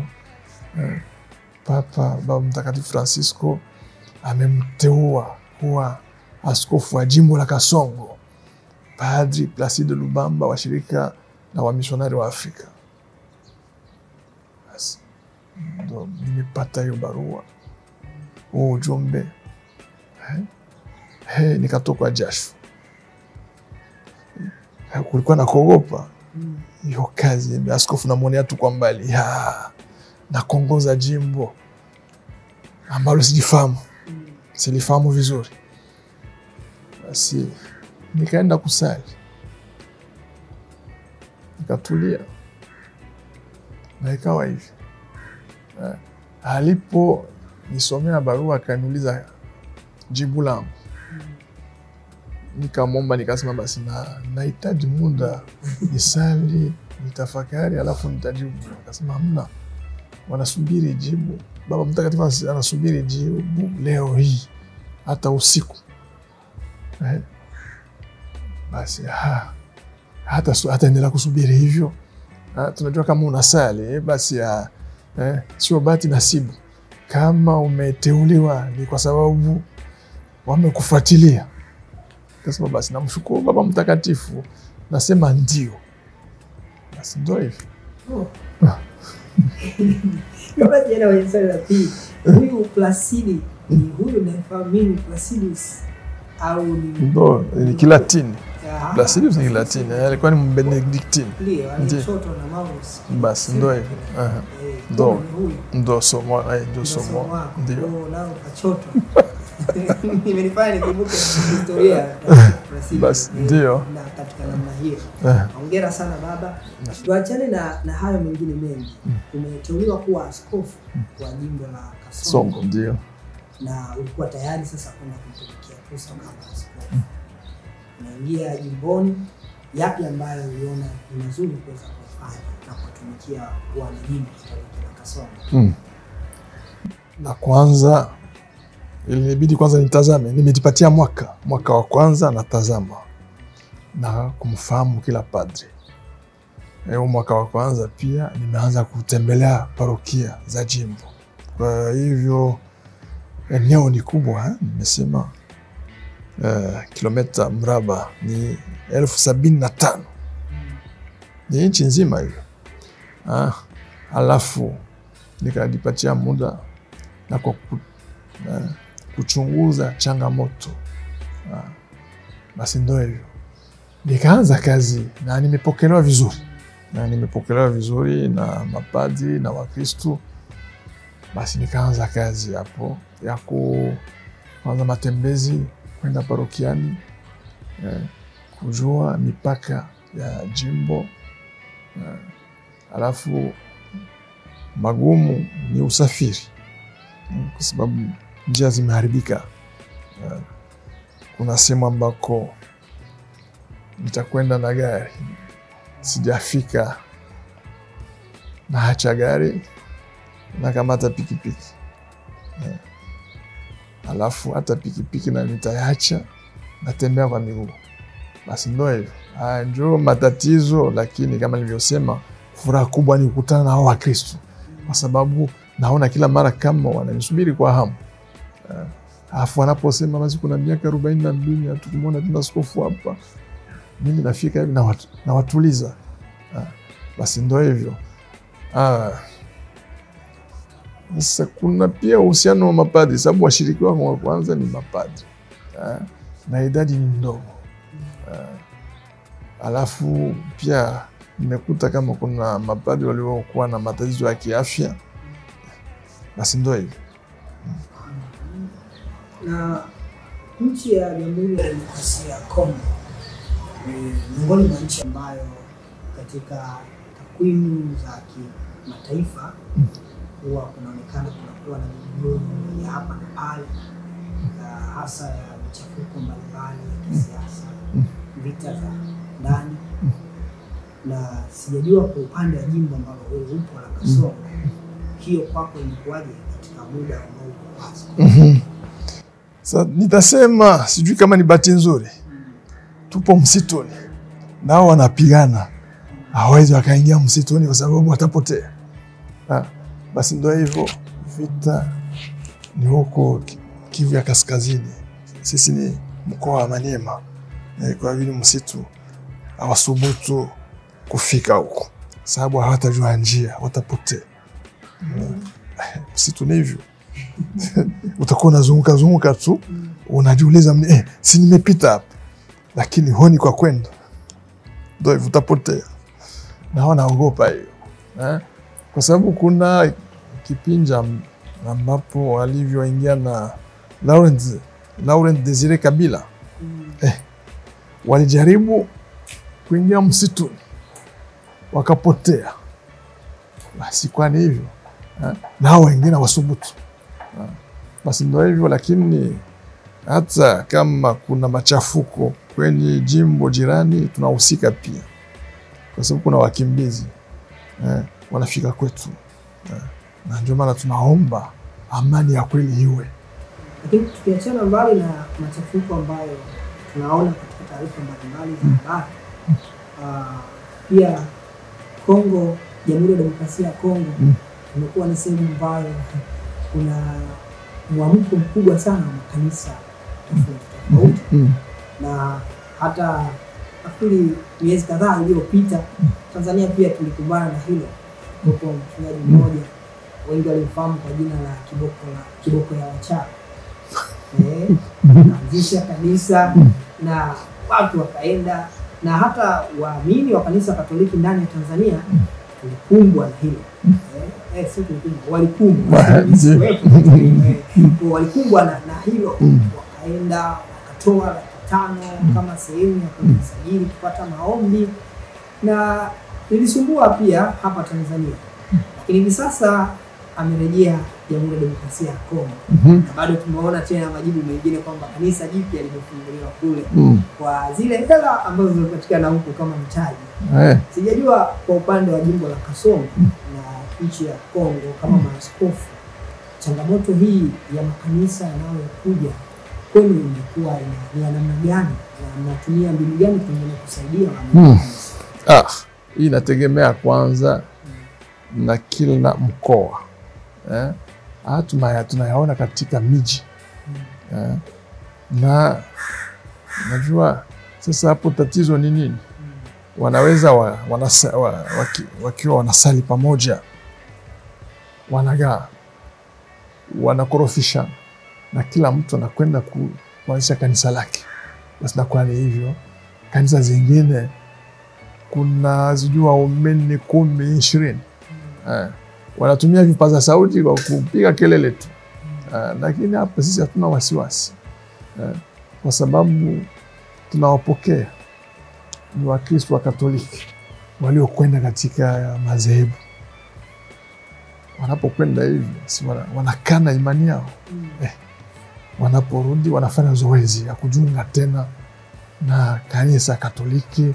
Papa Baba Mtakatifu Francisco amemteua kuwa askofu wa jimbo la Kasongo, Padre Placide Lubamba wa shirika la wamisionari wa Afrika. Basi ndio nimepata hiyo barua, ujumbe. Nikatoka jasho. Kulikuwa na kuogopa hiyo kazi. Askofu namwonea tu kwa mbali, na kuongoza jimbo ambalo silifahamu vizuri. Basi nikaenda kusali, nikatulia, na ikawa hivi. Alipo nisomea barua akaniuliza jibu langu, nikamwomba, nikasema basi nahitaji muda nisali, nitafakari, alafu nitajibu. Akasema hamna, wanasubiri jibu. Baba Mtakatifu anasubiri jibu leo hii hata usiku. Basi hata endelea kusubiri hivyo. Tunajua kama unasali, basi sio bahati nasibu. Kama umeteuliwa ni kwa sababu wamekufuatilia. Kasema basi namshukuru Baba Mtakatifu, nasema ndio. Basi ndio hivyo. Kabla jana wa swali la pili, huyu Placide ni huyu nafahamu Placidus au ni Kilatini. Placidus ni Kilatini, alikuwa ni Benedictine. Ndio, alishoto na Maurus. Basi ndio hivyo. Ndio somo, ndio. Nao kachoto. Nimenifanya nikumbuke historia ya Placide. Basi ndio. Na katika namna hiyo. Hongera sana baba. Tuachane na hayo mengine mengi. Umeteuliwa kuwa askofu wa jimbo la Kasongo. Ndio. Na ulikuwa tayari sasa kwenda kutumikia fursa kama askofu. Unaingia jimboni, yapi ambayo uliona ni mazuri kuweza kufanya na kutumikia wana jimbo la Kasongo? Na kwanza ilibidi kwanza nitazame, nimejipatia mwaka wa kwanza natazama na kumfahamu kila padri. Mwaka wa kwanza pia nimeanza kutembelea parokia za jimbo. Kwa hivyo eneo ni kubwa, nimesema kilomita mraba ni 75,000. Ni nchi nzima hiyo. Alafu nikajipatia muda na kuchunguza changamoto. Basi ndio hivyo. Nikaanza kazi na nimepokelewa vizuri na mapadri na Wakristo. Basi nikaanza kazi hapo ya kuanza matembezi kwenda parokiani, kujua mipaka ya jimbo. Alafu magumu ni usafiri, kwa sababu njia zimeharibika. Kuna sehemu ambako nitakwenda na gari, sijafika, naacha gari na kamata pikipiki. Alafu hata pikipiki na nitaacha, natembea kwa miguu. Basi ndio hivyo. Ndio matatizo, lakini kama nilivyosema, furaha kubwa ni kukutana na hao Wakristo, kwa sababu naona kila mara kama wananisubiri kwa hamu. Alafu wanaposema basi kuna miaka 42 hatukumwona tena askofu hapa, mimi nafika hivi na watuliza. Basi ndio hivyo. Sasa kuna pia uhusiano wa mapadri, sababu washiriki wangu wa kwanza ni mapadri na idadi ni ndogo. Alafu pia nimekuta kama kuna mapadri waliokuwa na matatizo ya kiafya. Basi ndio hivyo. Na nchi ya Jamhuri ya Demokrasia ya Kongo ni miongoni mwa nchi ambayo katika takwimu za kimataifa huwa kunaonekana kunakuwa na migogoro ya hapa na pale, hasa ya michafuko mbalimbali ya kisiasa, vita za ndani. Na sijajua kwa upande wa jimbo ambalo wewe upo la Kasongo, hiyo kwako imekuwaje katika muda ambao uko hasa? Sasa nitasema sijui kama ni bahati nzuri. Tupo msituni, nao wanapigana. Hawezi wakaingia msituni kwa sababu watapotea. Basi ndio hivyo, vita ni huko Kivu ya Kaskazini. Sisi ni mkoa wa Maniema. Kwa hivyo msitu hawasubutu kufika huko, sababu hawatajua njia, watapotea. Msitu ni hivyo. Utakuwa unazunguka tu, unajiuliza si nimepita hapa, lakini honi kwa kwenda. Ndio hivyo, utapotea. Na wanaogopa hiyo. Kwa sababu kuna kipinja ambapo walivyoingia na Laurent Desire Kabila. Walijaribu kuingia msitu, wakapotea. Basi kwani hivyo, na hao wengine wasubutu. Basi ndio hivyo, lakini hata kama kuna machafuko kwenye jimbo jirani tunahusika pia, kwa sababu kuna wakimbizi wanafika kwetu, na ndio maana tunaomba amani ya kweli iwe. Lakini tukiachana mbali na machafuko ambayo tunaona katika taarifa mbalimbali za habari, pia Kongo, Jamhuri ya Demokrasia ya Kongo imekuwa ni sehemu ambayo kuna mwamko mkubwa sana wa makanisa tofauti. Na hata nafikiri miezi kadhaa iliyopita Tanzania pia tulikumbana na hilo. Kwa mchungaji mmoja wengi walimfahamu kwa jina la Kiboko ya Wachawi. Anzisha kanisa na watu wakaenda, na hata waamini wa kanisa Katoliki ndani ya Tanzania tulikumbwa na hilo. Walikumbwa na hilo, wakaenda wakatoa 5,000 kama sehemu ya kujisajili kupata maombi, na nilisumbua pia hapa Tanzania. Lakini hivi sasa amerejea Jamhuri ya Demokrasia ya Kongo. Na bado tumeona tena majibu mengine kwamba kanisa jipya limefunguliwa kule kwa zile hela ambazo zinapatikana huko kama mtaji. Sijajua kwa upande wa jimbo la Kasongo na nchi ya Kongo kama maaskofu changamoto hii ya makanisa yanayokuja kwenu ilikuwa ni ya namna gani na mnatumia mbinu gani pengine kusaidia makanisa? Hii inategemea kwanza na kila mkoa. Tunayaona katika miji. Na najua sasa hapo tatizo ni nini? Wanaweza wakiwa wanasali pamoja, wanakorofisha na kila mtu anakwenda kuanzisha kanisa lake. Basi nakuwa ni hivyo. Kanisa zingine kuna zijua waumini 10, 20. Wanatumia vipaza sauti kwa kupiga kelele tu. Lakini hapa sisi hatuna wasiwasi. Kwa sababu tunawapokea ni Wakristo wa Katoliki waliokwenda katika madhehebu. Wanapokwenda hivi wanakana imani yao. Wanaporudi wanafanya zoezi ya kujiunga tena na kanisa Katoliki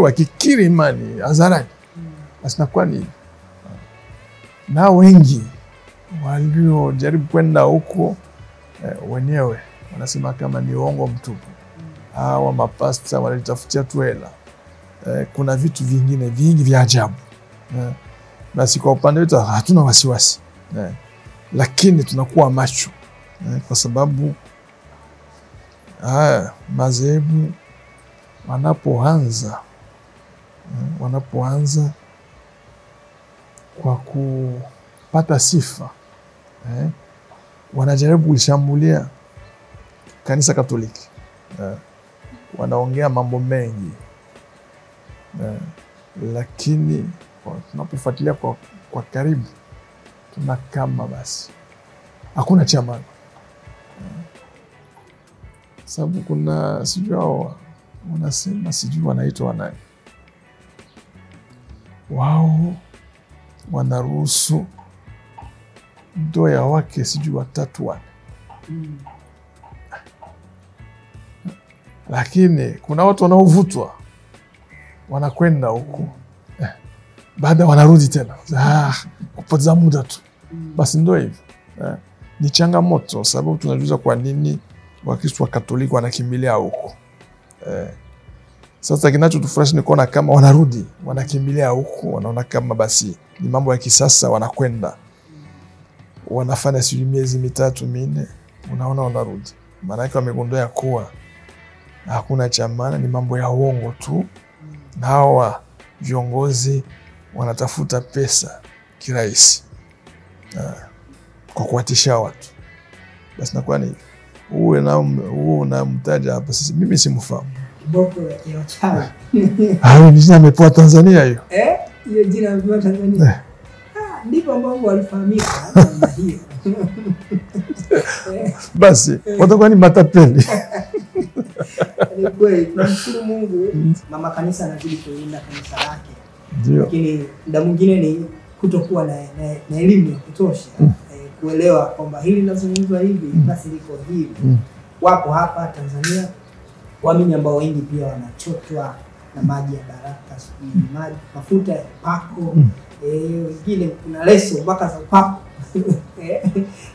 wakikiri imani hadharani. Basi nakuwa ni na wengi waliojaribu kwenda huko wenyewe wanasema kama ni uongo mtupu. Hawa mapasta wanajitafutia tu hela. Kuna vitu vingine vingi vya ajabu. Basi kwa upande wetu hatuna wasiwasi. Lakini tunakuwa macho. Kwa sababu madhehebu wanapoanza kwa kupata sifa, wanajaribu kulishambulia kanisa Katoliki. Wanaongea mambo mengi. Lakini tunapofuatilia kwa karibu tunakama basi hakuna chama. Sababu kuna sijui wanasema sijui wanaitwa nani. Wao wanaruhusu ndoa ya wake sijui 3. Lakini kuna watu wanaovutwa wanakwenda huko. Baada wanarudi tena. Kupoteza muda tu. Basi ndio hivyo. Ni changamoto sababu tunajuza kwa nini Wakristo wa Katoliki wanakimbilia huko. Sasa kinachotufurahisha ni kuona kama wanarudi, wanakimbilia huko, wanaona kama basi ni mambo ya kisasa, wanakwenda. Wanafanya sijui miezi 3, 4, unaona wanarudi. Maana yake wamegundua kuwa hakuna cha maana, ni mambo ya uongo tu. Na hawa viongozi wanatafuta pesa kirahisi kwa kuwatisha watu. Basi nakuwa ni uwe na mtaja hapa sisi, mimi simfahamu. Kiboko ya wachawi. Ni jina amepewa Tanzania hiyo. Hiyo jina amepewa Tanzania. Ndipo ambao walifahamika namna hiyo. Basi watakuwa ni matapeli. Ni kweli, tunamshukuru Mungu mama kanisa anazidi kulinda kanisa lake. Ndio. Lakini muda mwingine ni kutokuwa na elimu ya kutosha kuelewa kwamba hili linazungumzwa hivi basi liko hivi. Wapo hapa Tanzania waamini ambao wengi pia wanachotwa na maji ya baraka, mafuta ya upako, wengine kuna leso mpaka za upako.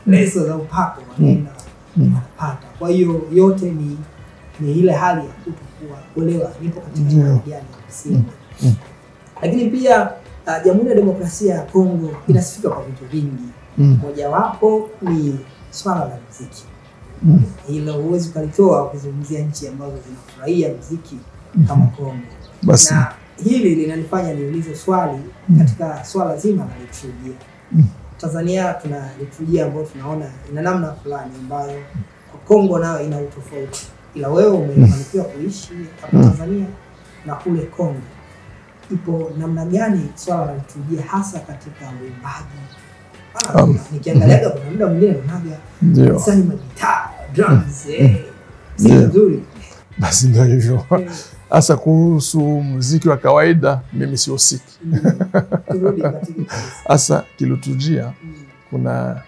Leso za upako wanaenda wanapata. Kwa hiyo yote ni ile hali ya kutokuwa kuelewa nipo katika imani gani ya msingi. Lakini pia Jamhuri ya Demokrasia ya Kongo inasifika kwa vitu vingi. Mojawapo ni swala la muziki. Hilo huwezi kulitoa ukizungumzia nchi ambazo zinafurahia muziki kama Kongo. Basi. Na hili linanifanya niulize swali katika swala zima la liturujia. Tanzania tuna liturujia ambayo tunaona ina namna fulani ambayo kwa Kongo nayo ina utofauti. Ila wewe umefanikiwa kuishi hapa Tanzania na kule Kongo. Ipo namna gani swala la liturujia hasa katika uimbaji? Nikiangalia kuna muda mwingine unaga sana magitaa, drums, si nzuri. Basi ndio hivyo. Hasa kuhusu muziki wa kawaida mimi sihusiki. Hasa kiliturujia kuna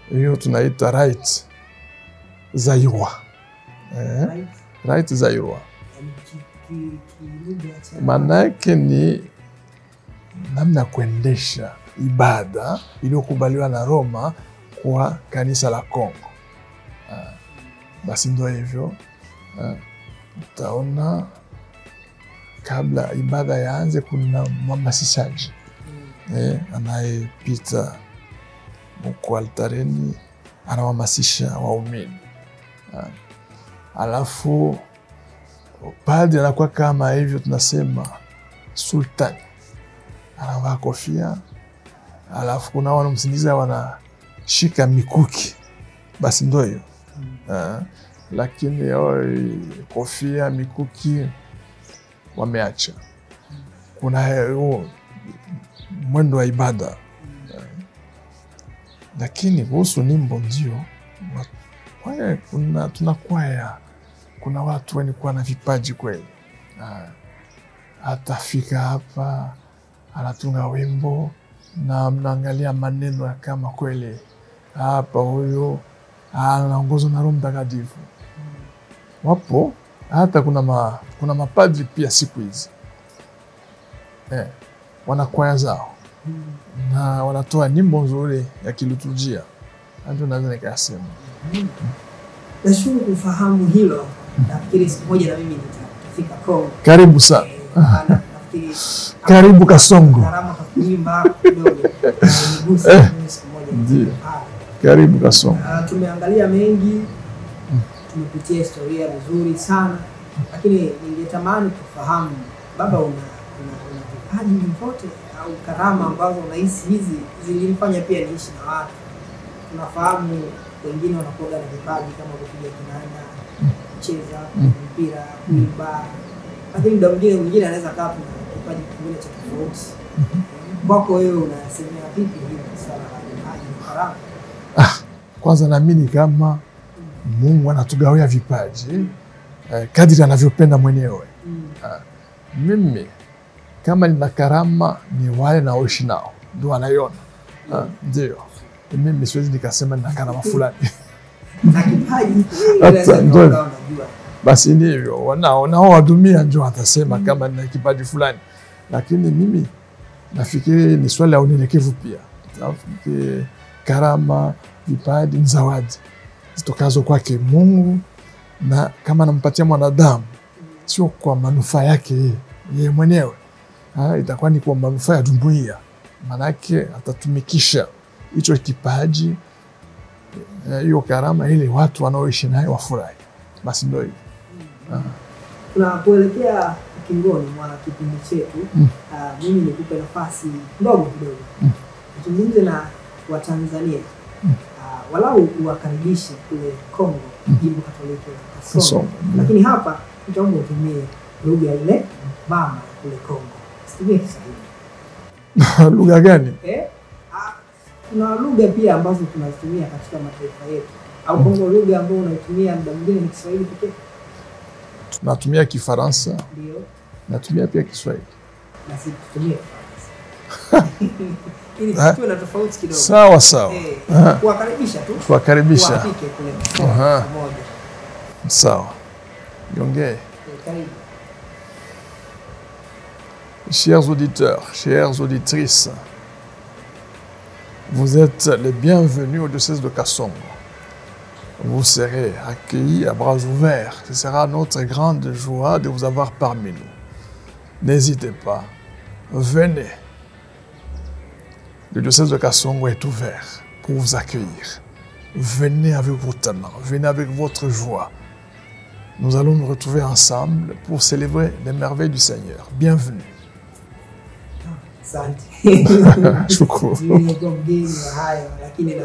hiyo tunaita right zairwa. Right zairwa. Maana yake ni namna kuendesha ibada iliyokubaliwa na Roma kwa kanisa la Kongo. Basi ndio hivyo. Utaona kabla ibada yaanze kuna mhamasishaji anayepita huko altareni anawahamasisha waumini. Alafu padri anakuwa kama hivyo tunasema sultani, anavaa kofia, alafu kuna wanamsindikiza wanashika mikuki. Basi ndio hiyo. Lakini kofia, mikuki wameacha. Kuna mwendo wa ibada. Lakini kuhusu nyimbo ndio tunakwaya, kuna watu wenye kuwa na vipaji kweli. Atafika hapa anatunga wimbo na mnaangalia maneno kama kweli hapa huyo anaongozwa na Roho Mtakatifu. Wapo hata kuna mapadri pia siku hizi wana kwaya zao na wanatoa nyimbo nzuri ya kiliturujia. Ndio naweza nikasema. Nashukuru kufahamu hilo. Nafikiri siku moja na mimi nitafika Kongo. Karibu sana. Karibu Kasongo. Karama kuimba kidogo. Nigusa siku moja. Ndio. Karibu Kasongo. Tumeangalia mengi. Tumepitia historia nzuri sana. Lakini ningetamani kufahamu baba, una vipaji vyote au karama ambazo unahisi hizi zilinifanya pia niishi na watu? Tunafahamu wengine wanakuwa na vipaji kama kupiga kinanda, kucheza mpira, kuimba. Lakini muda mwingine anaweza kaa na kipaji kingine cha tofauti. Kwako wewe unasemea vipi hili swala la vipaji na karama? Kwanza naamini kama Mungu anatugawia vipaji kadiri anavyopenda mwenyewe. Mimi kama nina karama ni wale naoishi nao ndio anaiona. Ndio. Mimi siwezi nikasema nina karama fulani. Na kipaji ndio. Basi ndivyo wanaowadumia ndio atasema kama nina kipaji fulani. Lakini mimi nafikiri ni swali la unyenyekevu pia. Nafikiri karama, vipaji ni zawadi zitokazo kwake Mungu, na kama anampatia mwanadamu sio kwa manufaa yake yeye mwenyewe. Itakuwa ni kwa manufaa ya jumuiya. Manake atatumikisha hicho kipaji, hiyo karama, ili watu wanaoishi naye wafurahi. Basi ndio hivyo. Tunapoelekea ukingoni mwa kipindi chetu, mimi nikupe nafasi ndogo kidogo. Tuzungumze na Watanzania. Walau uwakaribishe kule Kongo, jimbo Katoliki la Kasongo. Lakini hapa tutaomba utumie lugha ile mama kule Kongo. Situmie Kiswahili. Lugha gani? Kuna lugha pia ambazo tunazitumia katika mataifa yetu. Au Kongo lugha ambayo unaitumia muda mwingine ni Kiswahili pekee? Tunatumia Kifaransa. Ndio. Natumia pia Kiswahili. Na sisi tutumie Kifaransa. Ili tuwe na tofauti kidogo. Sawa sawa. Kuwakaribisha tu. Kuwakaribisha. Wafike kule pamoja. Sawa. Niongee. Karibu. Chers auditeurs, chères auditrices, vous êtes les bienvenus au diocèse de Kasongo. Vous serez accueillis à bras ouverts. Ce sera notre grande joie de vous avoir parmi nous. N'hésitez pas, venez. Le diocèse de Kasongo est ouvert pour vous accueillir. Venez avec vos talents, venez avec votre joie. Nous allons nous retrouver ensemble pour célébrer les merveilles du Seigneur. Bienvenue. Shukuru. Nimekuwa mgeni wa hayo, lakini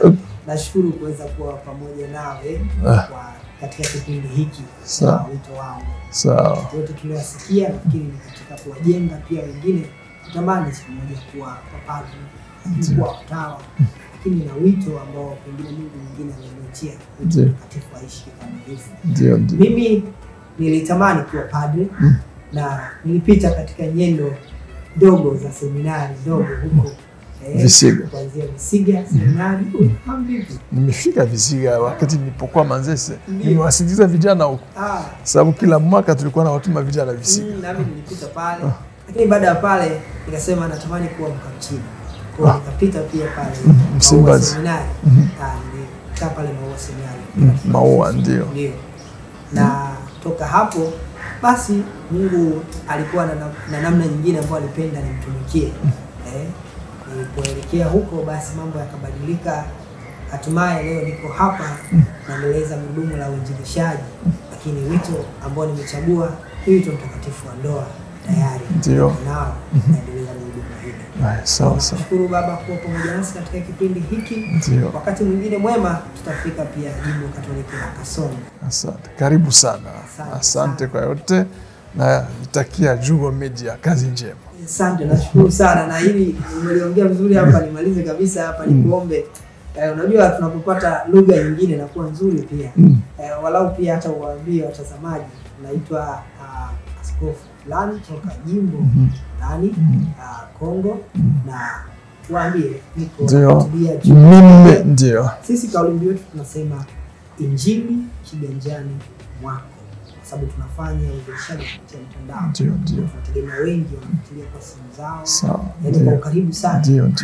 nashukuru kuweza kuwa pamoja nawe katika kipindi hiki cha wito wangu. Sawa. Yote tuliyosikia nafikiri ni katika kuwajenga pia wengine kutamani siku moja kuwa mapadri, kuwa watawa, lakini na wito ambao pengine Mungu mwingine ameniachia katika kuishi kikamilifu. Ndio. Mimi nilitamani kuwa padri na nilipita katika nyendo dogo za seminari dogo huko Visiga. Kuanzia Visiga seminari vipi? Nimefika Visiga wakati nilipokuwa Manzese. Nimewasindikiza vijana huko. Sababu kila mwaka tulikuwa na watuma vijana Visiga. Nami nilipita pale Lakini baada ya pale nikasema natamani kuwa mkamchini. Kwa nikapita pia pale Msimbazi. Seminari. Nilikaa pale Maua Seminari. Maua ndio. Ndio. Na toka hapo basi Mungu alikuwa na namna nyingine ambayo alipenda nimtumikie. Nilipoelekea huko basi mambo yakabadilika. Hatimaye leo niko hapa naendeleza gurudumu la uinjilishaji, lakini wito ambao nimechagua ni wito mtakatifu wa ndoa tayari. Ndio. Nao naendeleza gurudumu hili. Sawa. Nashukuru Baba kuwa pamoja nasi katika kipindi hiki. Ndio. Wakati mwingine mwema tutafika pia Jimbo Katoliki la Kasongo. Asante. Karibu sana. Asante kwa yote na nitakia Jugo Media kazi njema. Asante, nashukuru sana na hili umeliongea vizuri hapa nimalize kabisa hapa nikuombe. Unajua tunapopata lugha nyingine na kuwa nzuri pia. Walau pia hata uwaambie watazamaji naitwa askofu fulani kutoka jimbo fulani Kongo na tuambie niko kutulia mimi ndio. Sisi kauli mbiu yetu tunasema Injili kiganjani mwako. Kwa sababu tunafanya uinjilishaji kupitia mtandao. Ndio. Tunategemea wengi wanafuatilia kwa simu zao. Sawa. Yaani kwa karibu sana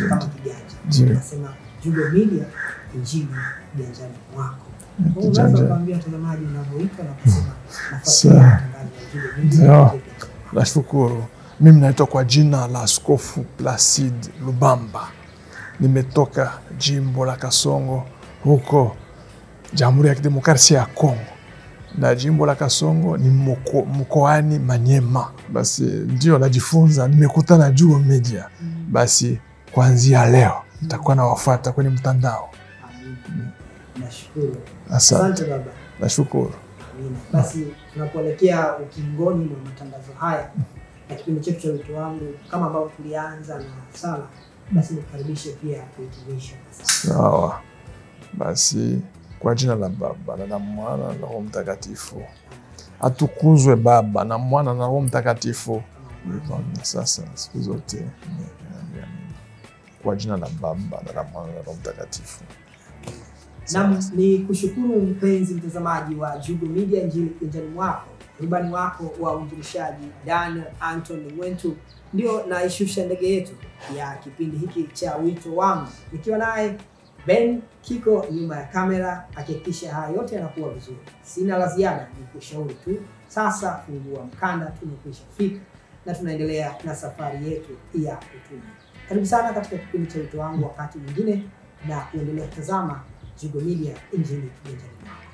kama kiganja. Tunasema Jugo Media Injili kiganjani mwako. Unaweza kuambia watazamaji unavyoita na kusema nafasi ya matangazo ya Jugo Media. Nashukuru. Mimi naitwa kwa jina la Askofu Placide Lubamba. Nimetoka jimbo la Kasongo huko Jamhuri ya Kidemokrasia ya Kongo. Na jimbo la Kasongo ni mkoani Manyema. Basi ndio najifunza, nimekutana Jugo Media. Basi kuanzia leo nitakuwa nawafuata kwenye mtandao. Nashukuru. Asante Baba. Nashukuru. Basi tunapoelekea ukingoni mwa matangazo haya na kipindi chetu cha wito wangu kama ambavyo tulianza na sala, basi nikaribishe pia kuhitimisha. Sawa. Basi kwa jina la Baba na la Mwana na Roho Mtakatifu. Atukuzwe Baba na Mwana na Roho Mtakatifu. Sasa siku zote. Kwa jina la Baba na la Mwana na Roho Mtakatifu. Naam, ni kushukuru mpenzi mtazamaji wa Jugo Media Injili kiganjani mwako. Rubani wako wa uinjilishaji Daniel Anton Mwentu ndio naishusha ndege yetu ya kipindi hiki cha wito wangu. Nikiwa naye Ben Kiko nyuma ya kamera akihakikisha haya yote yanakuwa vizuri. Sina la ziada, ni kushauri tu. Sasa fungua mkanda, tumekwisha fika na tunaendelea na safari yetu ya utume. Karibu sana katika kipindi cha wito wangu wakati mwingine na kuendelea kutazama Jugo Media Injili kiganjani mwako.